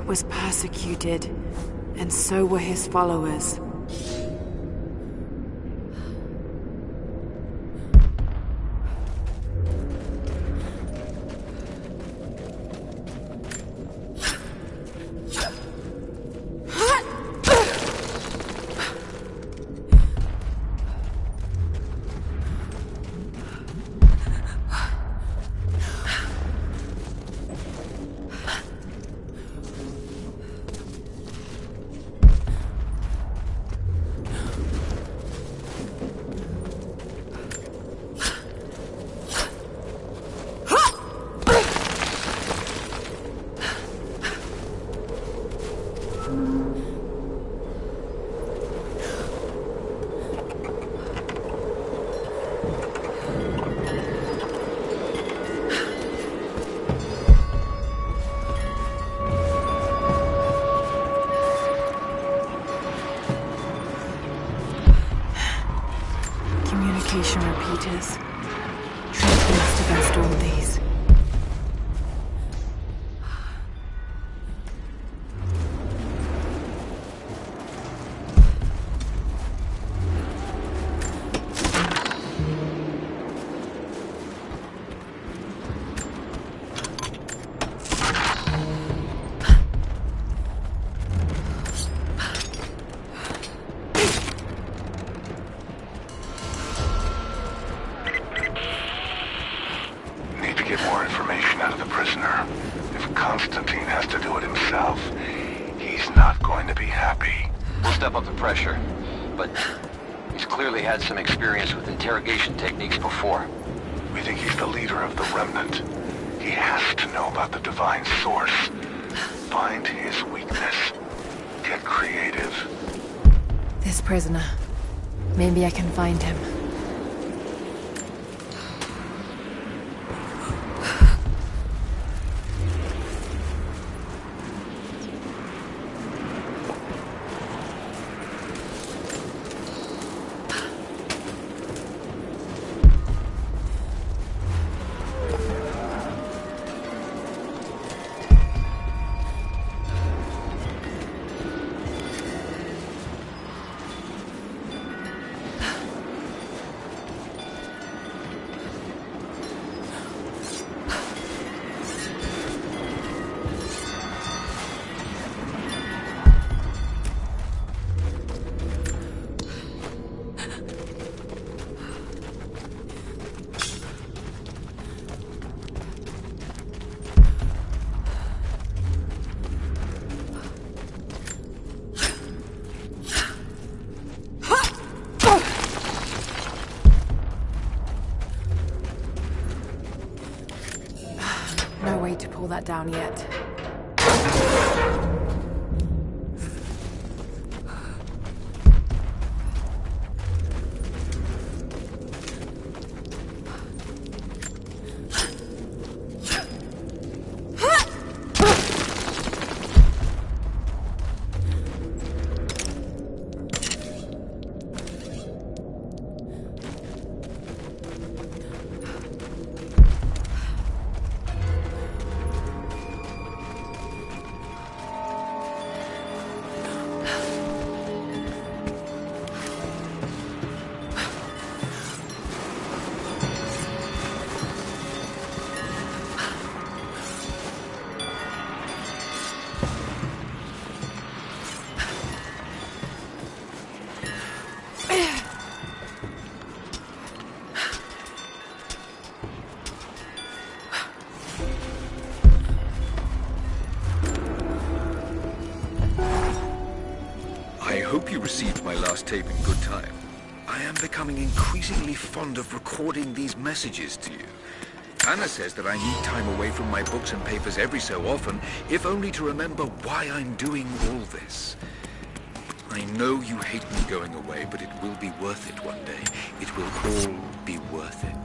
Was persecuted, and so were his followers. communication repeaters. Trinity must have installed these. Some experience with interrogation techniques before. We think he's the leader of the Remnant. He has to know about the Divine Source. Find his weakness. Get creative. This prisoner. Maybe I can find him. No way to pull that down yet. I hope you received my last tape in good time. I am becoming increasingly fond of recording these messages to you. Anna says that I need time away from my books and papers every so often, if only to remember why I'm doing all this. I know you hate me going away, but it will be worth it one day. It will all be worth it.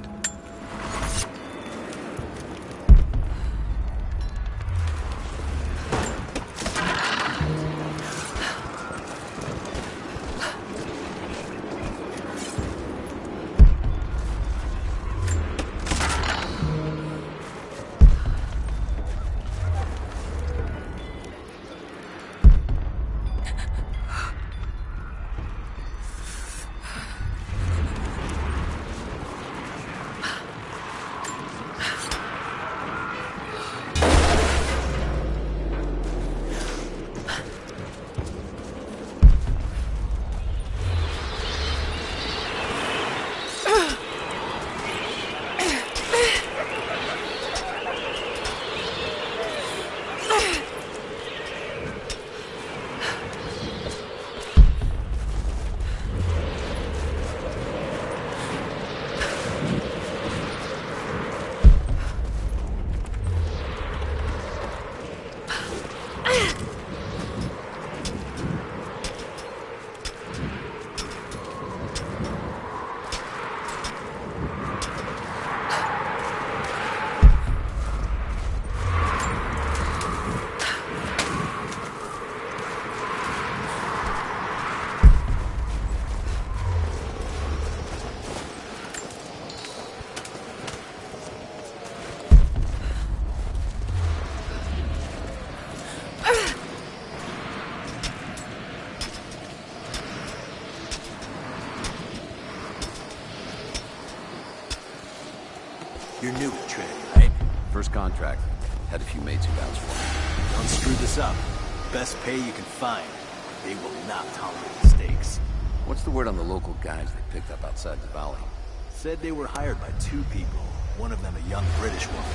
You're new at Trinity, right? First contract. Had a few mates who vouched for me. Don't screw this up. Best pay you can find. They will not tolerate mistakes. What's the word on the local guys they picked up outside the valley? Said they were hired by 2 people. One of them a young British woman.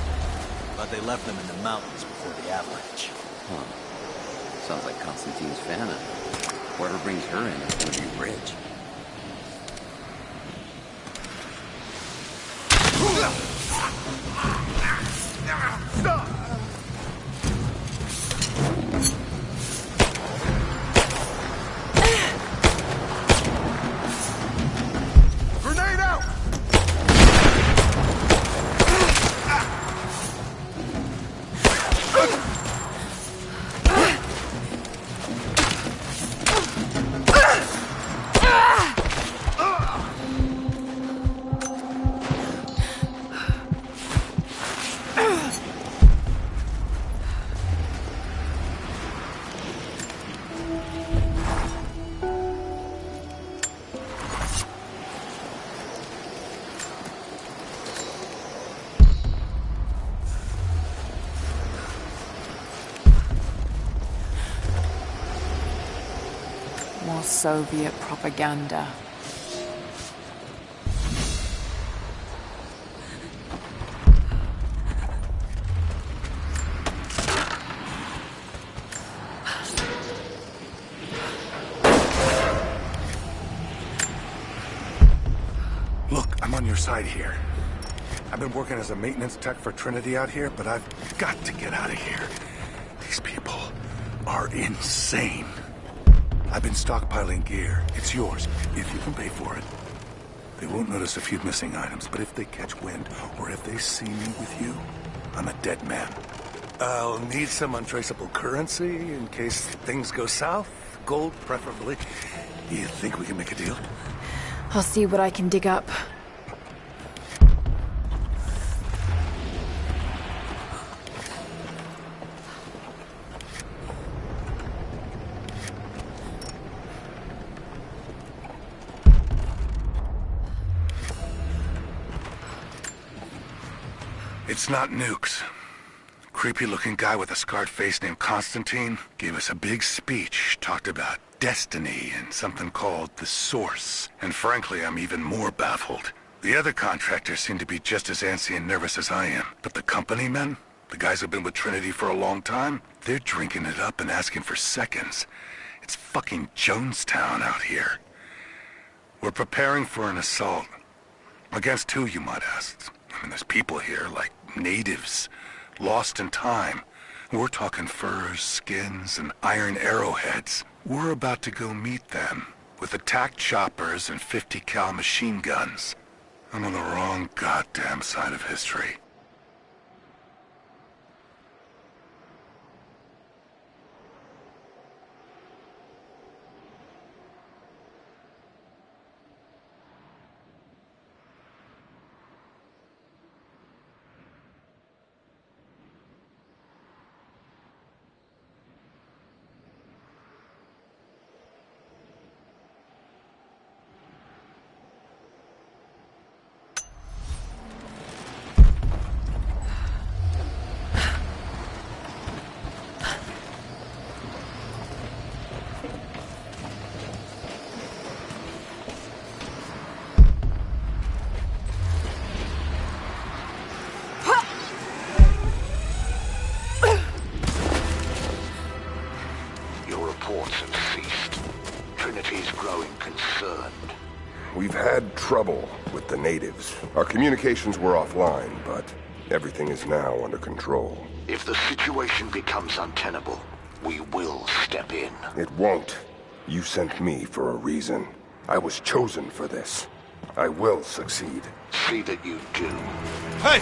But they left them in the mountains before the avalanche. Huh. Sounds like Constantine's Fana. Whoever brings her in is gonna be rich. Stop! Grenade out! More Soviet propaganda. Look, I'm on your side here. I've been working as a maintenance tech for Trinity out here, but I've got to get out of here. These people are insane. I've been stockpiling gear. It's yours, if you can pay for it. They won't notice a few missing items, but if they catch wind, or if they see me with you, I'm a dead man. I'll need some untraceable currency in case things go south. Gold, preferably. You think we can make a deal? I'll see what I can dig up. It's not nukes. Creepy-looking guy with a scarred face named Constantine gave us a big speech, talked about destiny and something called the Source. And frankly, I'm even more baffled. The other contractors seem to be just as antsy and nervous as I am. But the company men, the guys who've been with Trinity for a long time, they're drinking it up and asking for seconds. It's fucking Jonestown out here. We're preparing for an assault. Against who, you might ask? I mean, there's people here, like natives, lost in time. We're talking furs, skins, and iron arrowheads. We're about to go meet them with attack choppers and 50 cal machine guns. I'm on the wrong goddamn side of history. We've had trouble with the natives. Our communications were offline, but everything is now under control. If the situation becomes untenable, we will step in. It won't. You sent me for a reason. I was chosen for this. I will succeed. See that you do. Hey!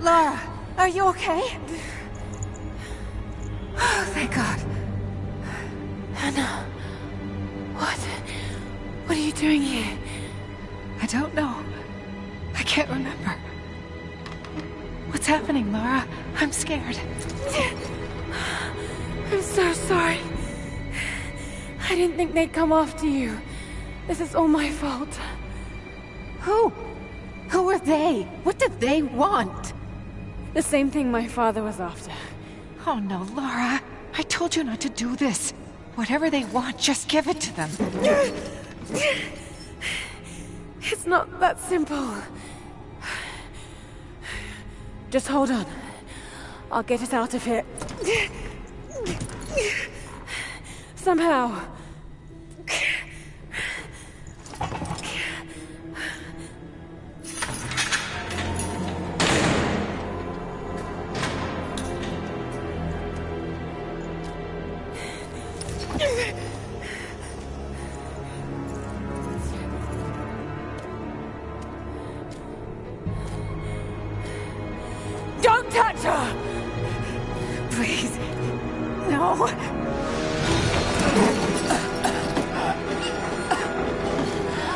Lara, are you okay? Oh, thank God. Anna, what are you doing here? I don't know. I can't remember. What's happening, Lara? I'm scared. I'm so sorry. I didn't think they'd come after you. This is all my fault. Who? Who are they? What do they want? The same thing my father was after. Oh no, Lara. I told you not to do this. Whatever they want, just give it to them. It's not that simple. Just hold on. I'll get us out of here. Somehow. Don't touch her! Please. No.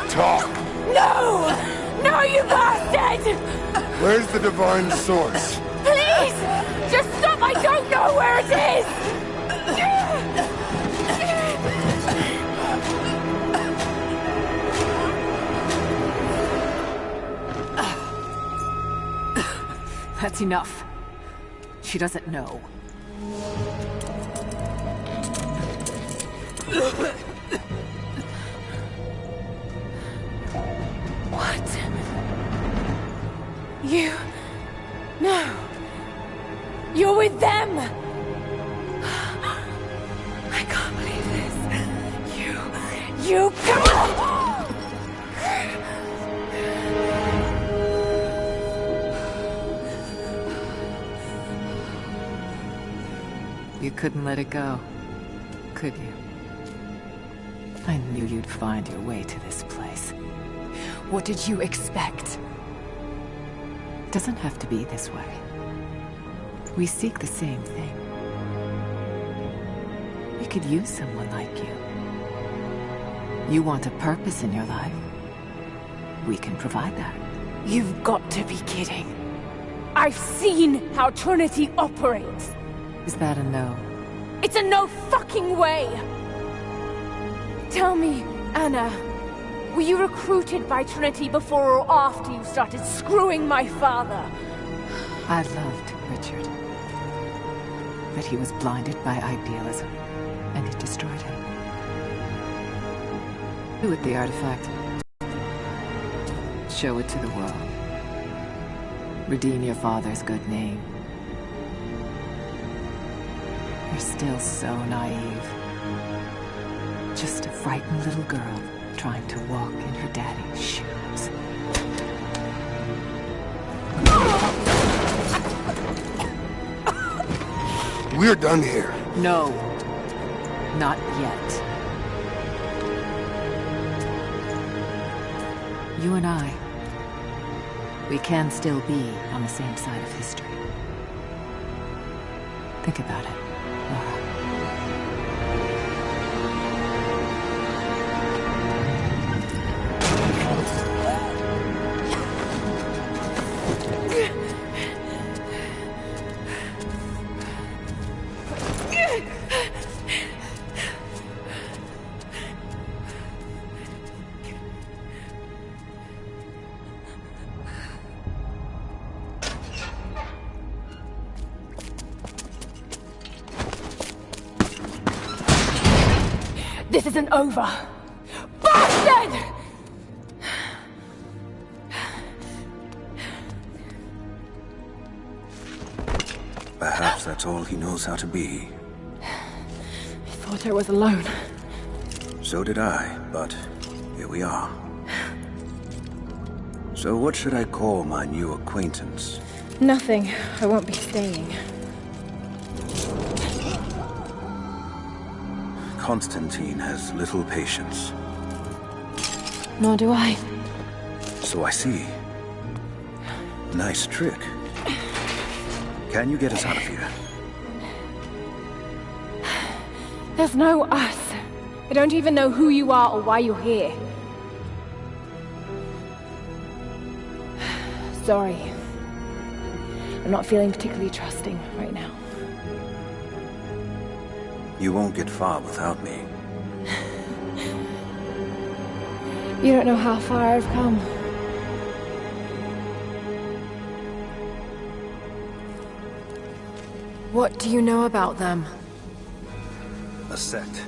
Talk! No! No, you bastard! Where's the divine source? Please! Just stop! I don't know where it is! That's enough. She doesn't know. What? You... No. You're with them! I can't believe this. You... Come on! You couldn't let it go, could you? I knew you'd find your way to this place. What did you expect? It doesn't have to be this way. We seek the same thing. We could use someone like you. You want a purpose in your life. We can provide that. You've got to be kidding. I've seen how Trinity operates. Is that a no? It's a no fucking way! Tell me, Anna, were you recruited by Trinity before or after you started screwing my father? I loved Richard. But he was blinded by idealism, and it destroyed him. Do with the artifact. Show it to the world. Redeem your father's good name. You're still so naive. Just a frightened little girl trying to walk in her daddy's shoes. We're done here. No. Not yet. You and I, we can still be on the same side of history. Think about it, Lara. This isn't over. Bastard! Perhaps that's all he knows how to be. I thought I was alone. So did I, but here we are. So what should I call my new acquaintance? Nothing. I won't be staying. Constantine has little patience. Nor do I. So I see. Nice trick. Can you get us out of here? There's no us. I don't even know who you are or why you're here. Sorry. I'm not feeling particularly trusting right now. You won't get far without me. You don't know how far I've come. What do you know about them? A sect.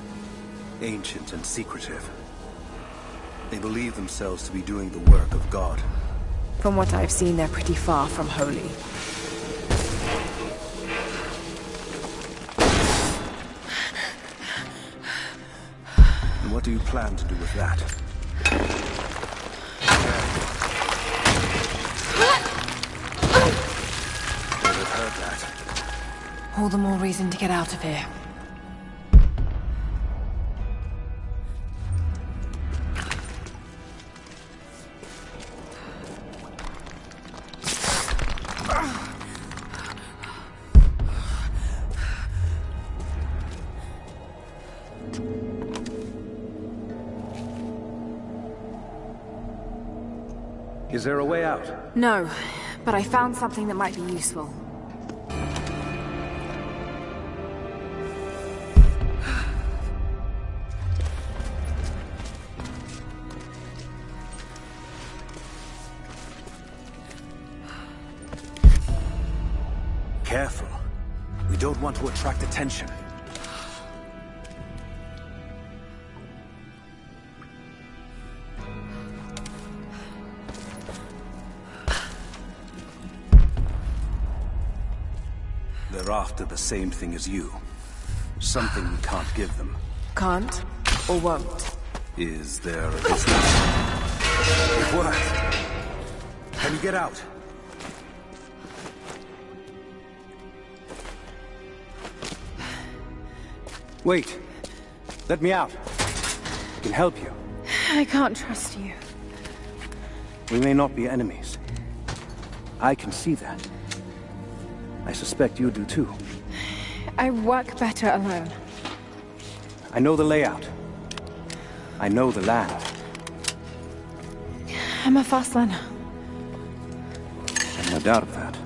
Ancient and secretive. They believe themselves to be doing the work of God. From what I've seen, they're pretty far from holy. And what do you plan to do with that? Never heard that. All the more reason to get out of here. Is there a way out? No, but I found something that might be useful. Careful. We don't want to attract attention. They're after the same thing as you. Something we can't give them. Can't or won't? Is there a business? It worked. Can you get out? Wait. Let me out. I can help you. I can't trust you. We may not be enemies. I can see that. I suspect you do too. I work better alone. I know the layout. I know the land. I'm a fast learner. No doubt of that.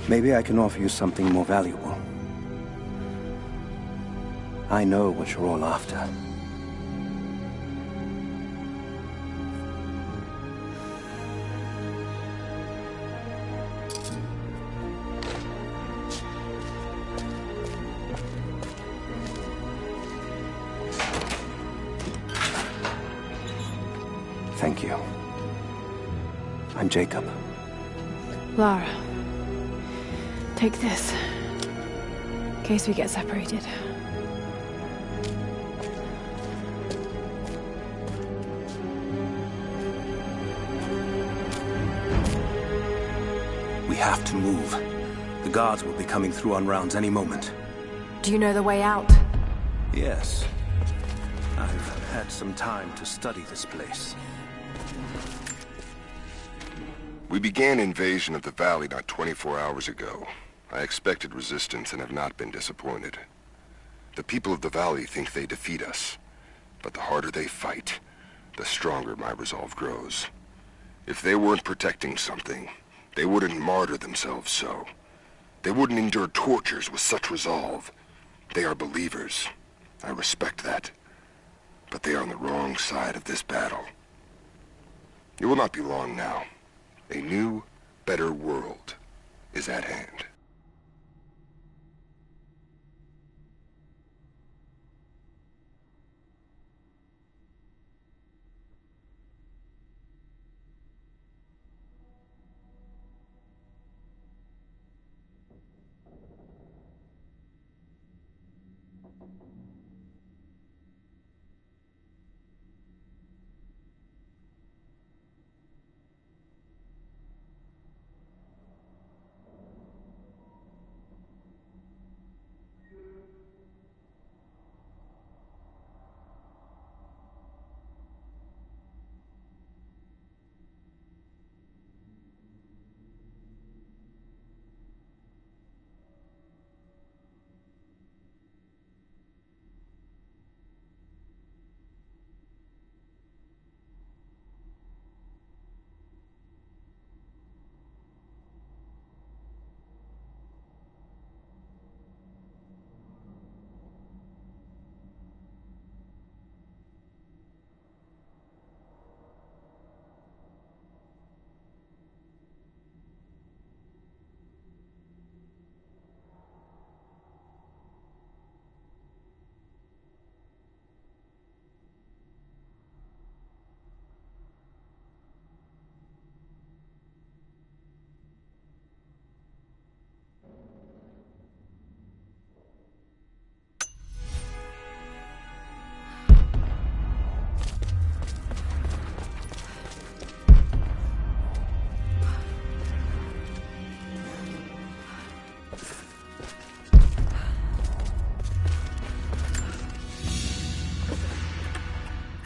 Maybe I can offer you something more valuable. I know what you're all after. Thank you. I'm Jacob. Lara, take this. In case we get separated. We have to move. The guards will be coming through on rounds any moment. Do you know the way out? Yes. I've had some time to study this place. We began invasion of the valley not 24 hours ago. I expected resistance and have not been disappointed. The people of the valley think they defeat us, but the harder they fight, the stronger my resolve grows. If they weren't protecting something, they wouldn't martyr themselves so. They wouldn't endure tortures with such resolve. They are believers. I respect that. But they are on the wrong side of this battle. It will not be long now. A new, better world is at hand.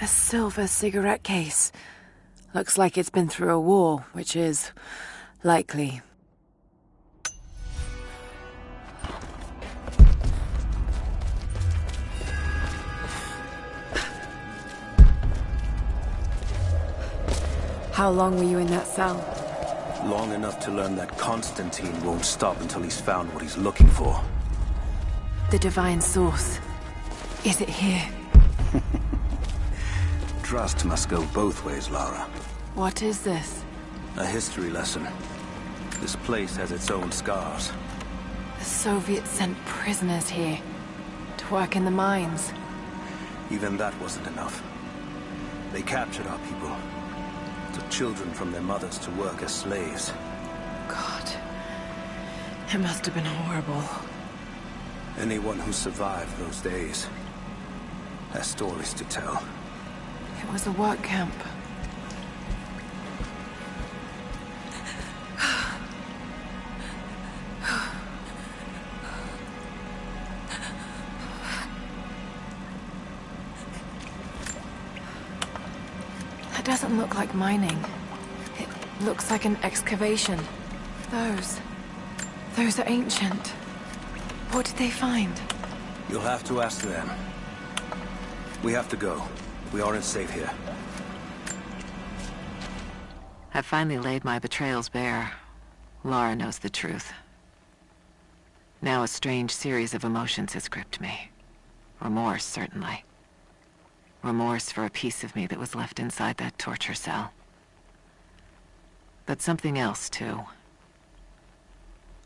A silver cigarette case. Looks like it's been through a war, which is likely. How long were you in that cell? Long enough to learn that Constantine won't stop until he's found what he's looking for. The divine source. Is it here? Trust must go both ways, Lara. What is this? A history lesson. This place has its own scars. The Soviets sent prisoners here to work in the mines. Even that wasn't enough. They captured our people. Took children from their mothers to work as slaves. God. It must have been horrible. Anyone who survived those days has stories to tell. It was a work camp. That doesn't look like mining. It looks like an excavation. Those are ancient. What did they find? You'll have to ask them. We have to go. We aren't safe here. I've finally laid my betrayals bare. Lara knows the truth. Now a strange series of emotions has gripped me. Remorse, certainly. Remorse for a piece of me that was left inside that torture cell. But something else, too.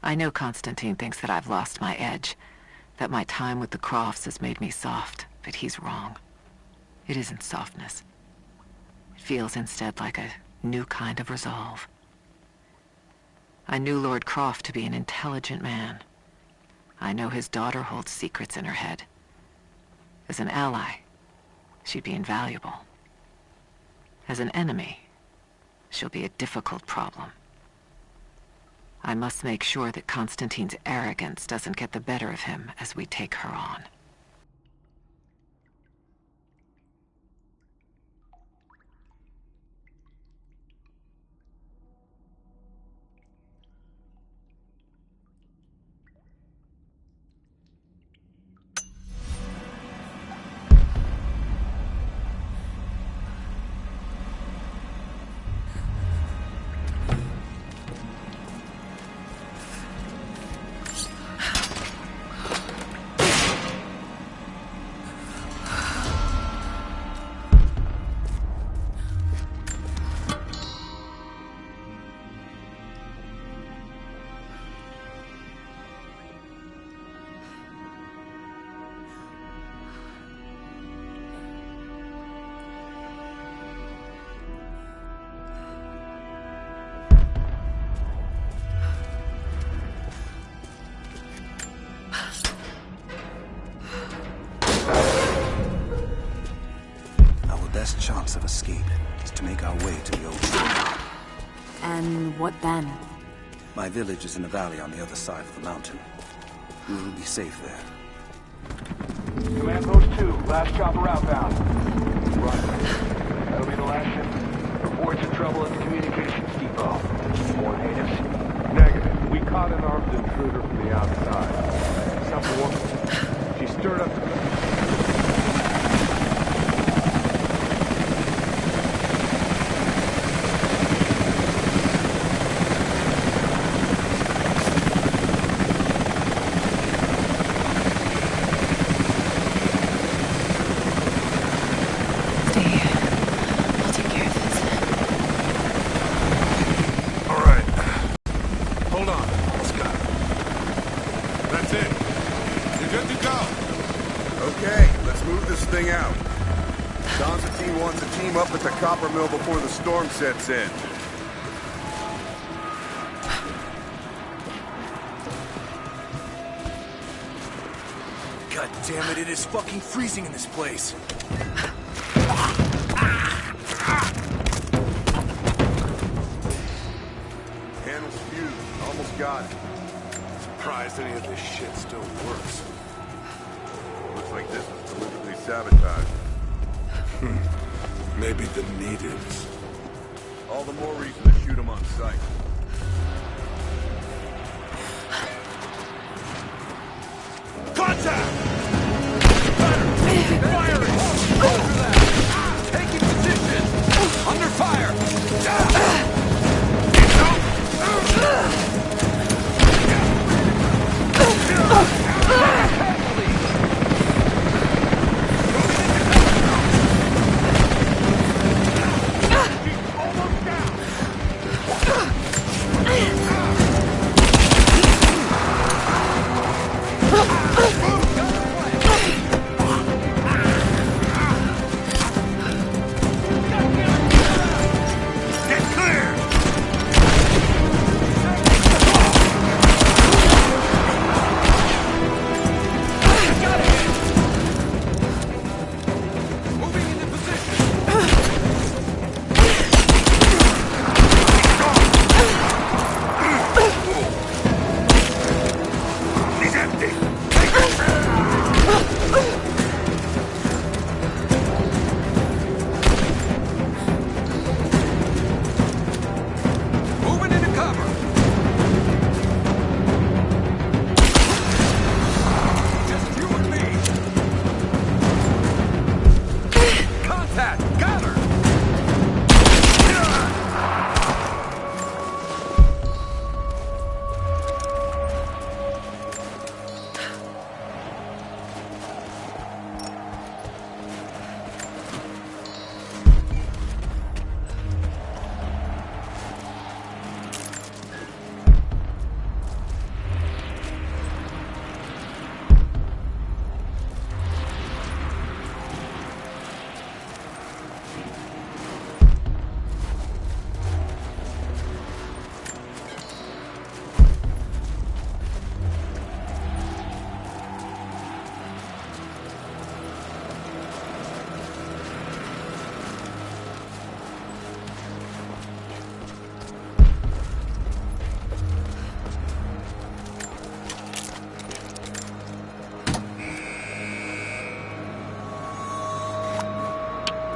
I know Constantine thinks that I've lost my edge, that my time with the Crofts has made me soft, but he's wrong. It isn't softness. It feels instead like a new kind of resolve. I knew Lord Croft to be an intelligent man. I know his daughter holds secrets in her head. As an ally, she'd be invaluable. As an enemy, she'll be a difficult problem. I must make sure that Constantine's arrogance doesn't get the better of him as we take her on. Best chance of escape is to make our way to the old city. And what then? My village is in a valley on the other side of the mountain. We will be safe there. Command Post 2, last chopper outbound. Right. That'll be the last ship. Reports of trouble at the communications depot. More natives? Negative. We caught an armed intruder from the outside. Some woman. She stirred up the... Copper mill before the storm sets in. God damn it, it is fucking freezing in this place. Panel's fused. Almost got it. Surprised any of this shit still works. Looks like this was deliberately sabotaged. Maybe the natives. All the more reason to shoot them on sight. Contact! Firing! After that! Taking position! Under fire!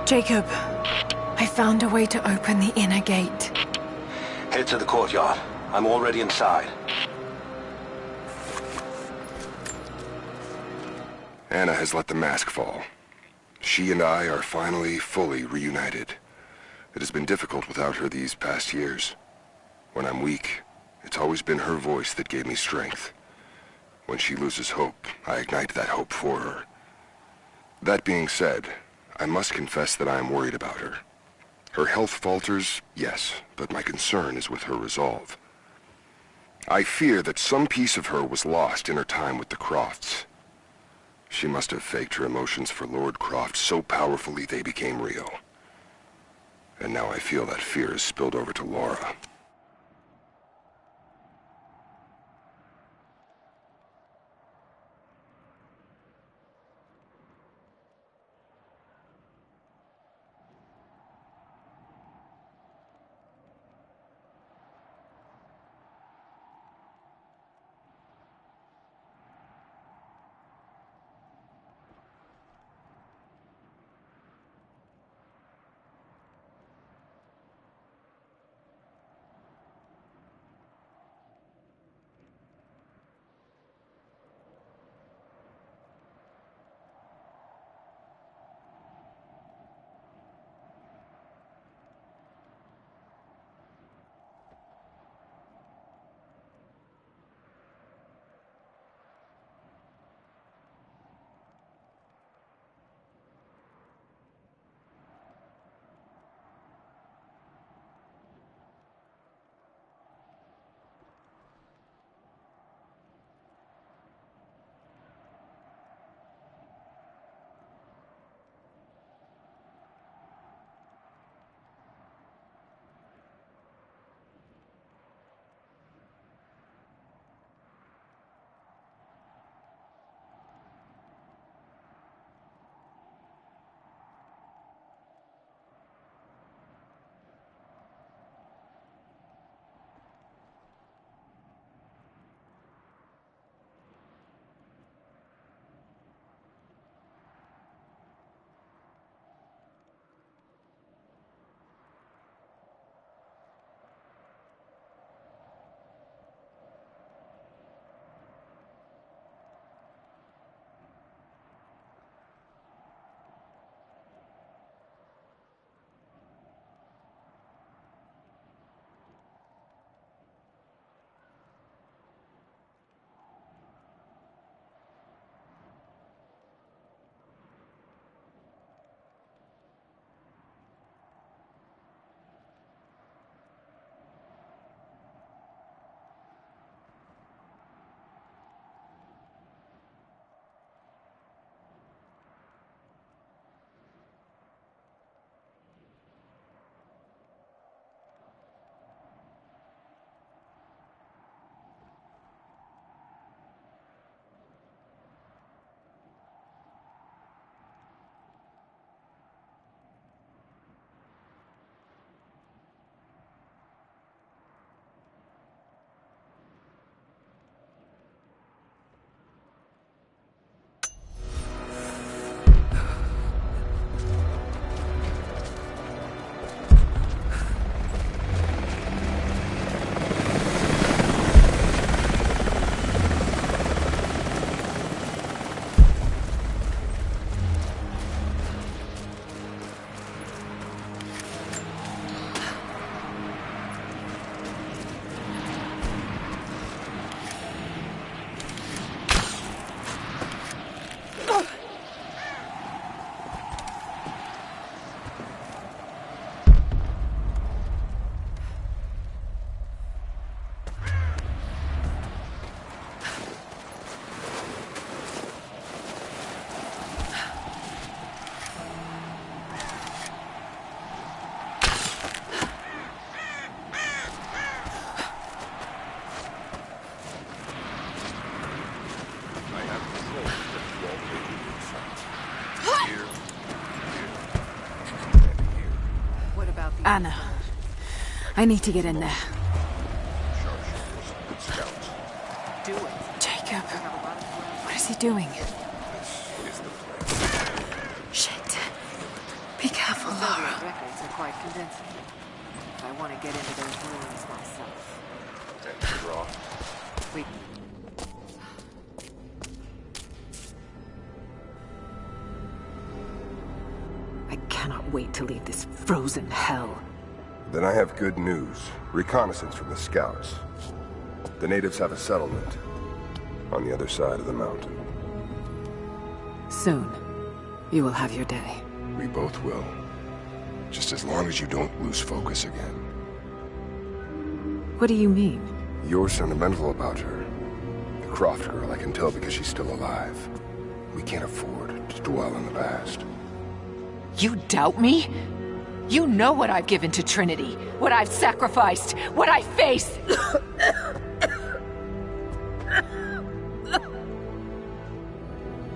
Jacob, I found a way to open the inner gate. Head to the courtyard. I'm already inside. Anna has let the mask fall. She and I are finally fully reunited. It has been difficult without her these past years. When I'm weak, it's always been her voice that gave me strength. When she loses hope, I ignite that hope for her. That being said, I must confess that I am worried about her. Her health falters, yes, but my concern is with her resolve. I fear that some piece of her was lost in her time with the Crofts. She must have faked her emotions for Lord Croft so powerfully they became real. And now I feel that fear has spilled over to Laura. Anna, I need to get in there. Do it. Jacob, what is he doing? Shit. Be careful, Lara. Soviet records are quite convincing. If I want to get into those ruins myself. We... I cannot wait to leave this frozen hell. Then I have good news. Reconnaissance from the scouts. The natives have a settlement on the other side of the mountain. Soon, you will have your day. We both will. Just as long as you don't lose focus again. What do you mean? You're sentimental about her. The Croft girl, I can tell because she's still alive. We can't afford to dwell in the past. You doubt me? You know what I've given to Trinity, what I've sacrificed, what I face!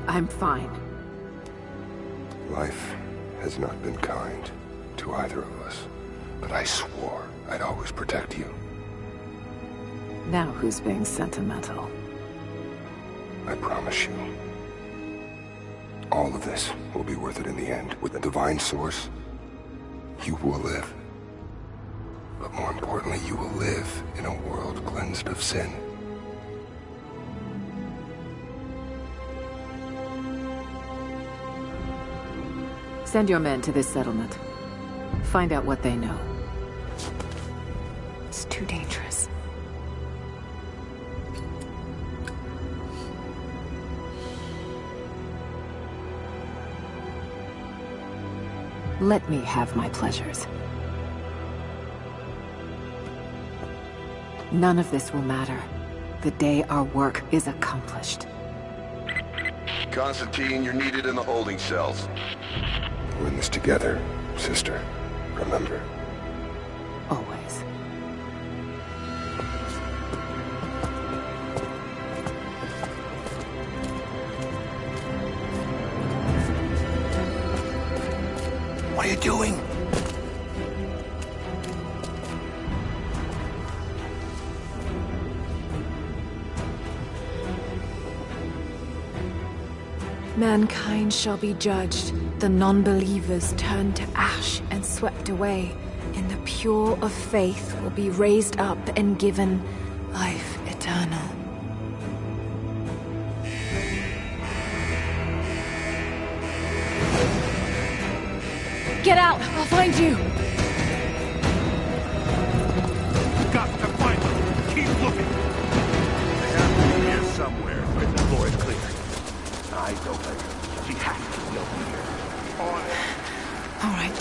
I'm fine. Life has not been kind to either of us, but I swore I'd always protect you. Now who's being sentimental? I promise you. All of this will be worth it in the end. With the divine source, you will live. But more importantly, you will live in a world cleansed of sin. Send your men to this settlement. Find out what they know. It's too dangerous. Let me have my pleasures. None of this will matter the day our work is accomplished. Constantine, you're needed in the holding cells. We're in this together, sister. Remember. Always. What are you doing? Mankind shall be judged, the non-believers turned to ash and swept away, and the pure of faith will be raised up and given life eternal. Get out! I'll find you! Got to find them! Keep looking! They have to be here somewhere, but the floor is clear. I don't think she has to be over here. On it. All right.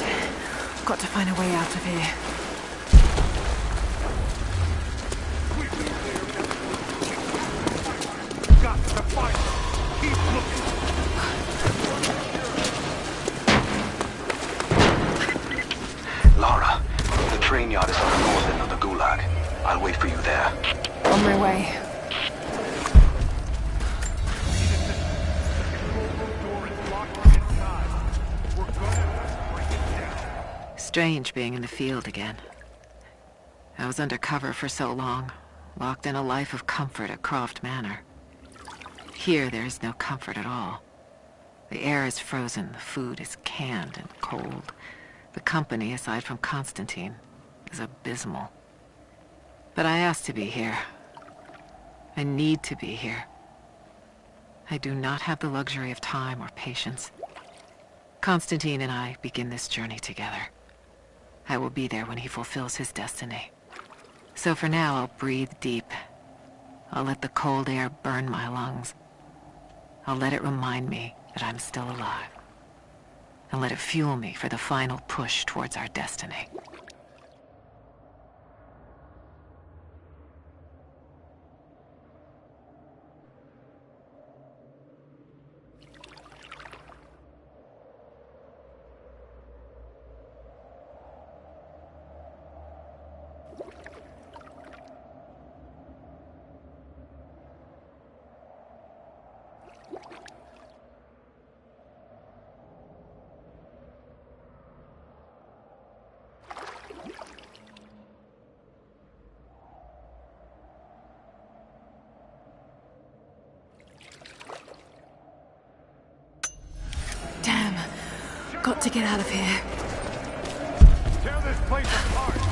Got to find a way out of here. Got to find them! Keep looking! Lara, the train yard is on the north end of the Gulag. I'll wait for you there. On my way. Strange being in the field again. I was under cover for so long, locked in a life of comfort at Croft Manor. Here there is no comfort at all. The air is frozen, the food is canned and cold. The company, aside from Constantine, is abysmal. But I asked to be here. I need to be here. I do not have the luxury of time or patience. Constantine and I begin this journey together. I will be there when he fulfills his destiny. So for now, I'll breathe deep. I'll let the cold air burn my lungs. I'll let it remind me that I'm still alive. And let it fuel me for the final push towards our destiny. got to get out of here. Tear this place apart!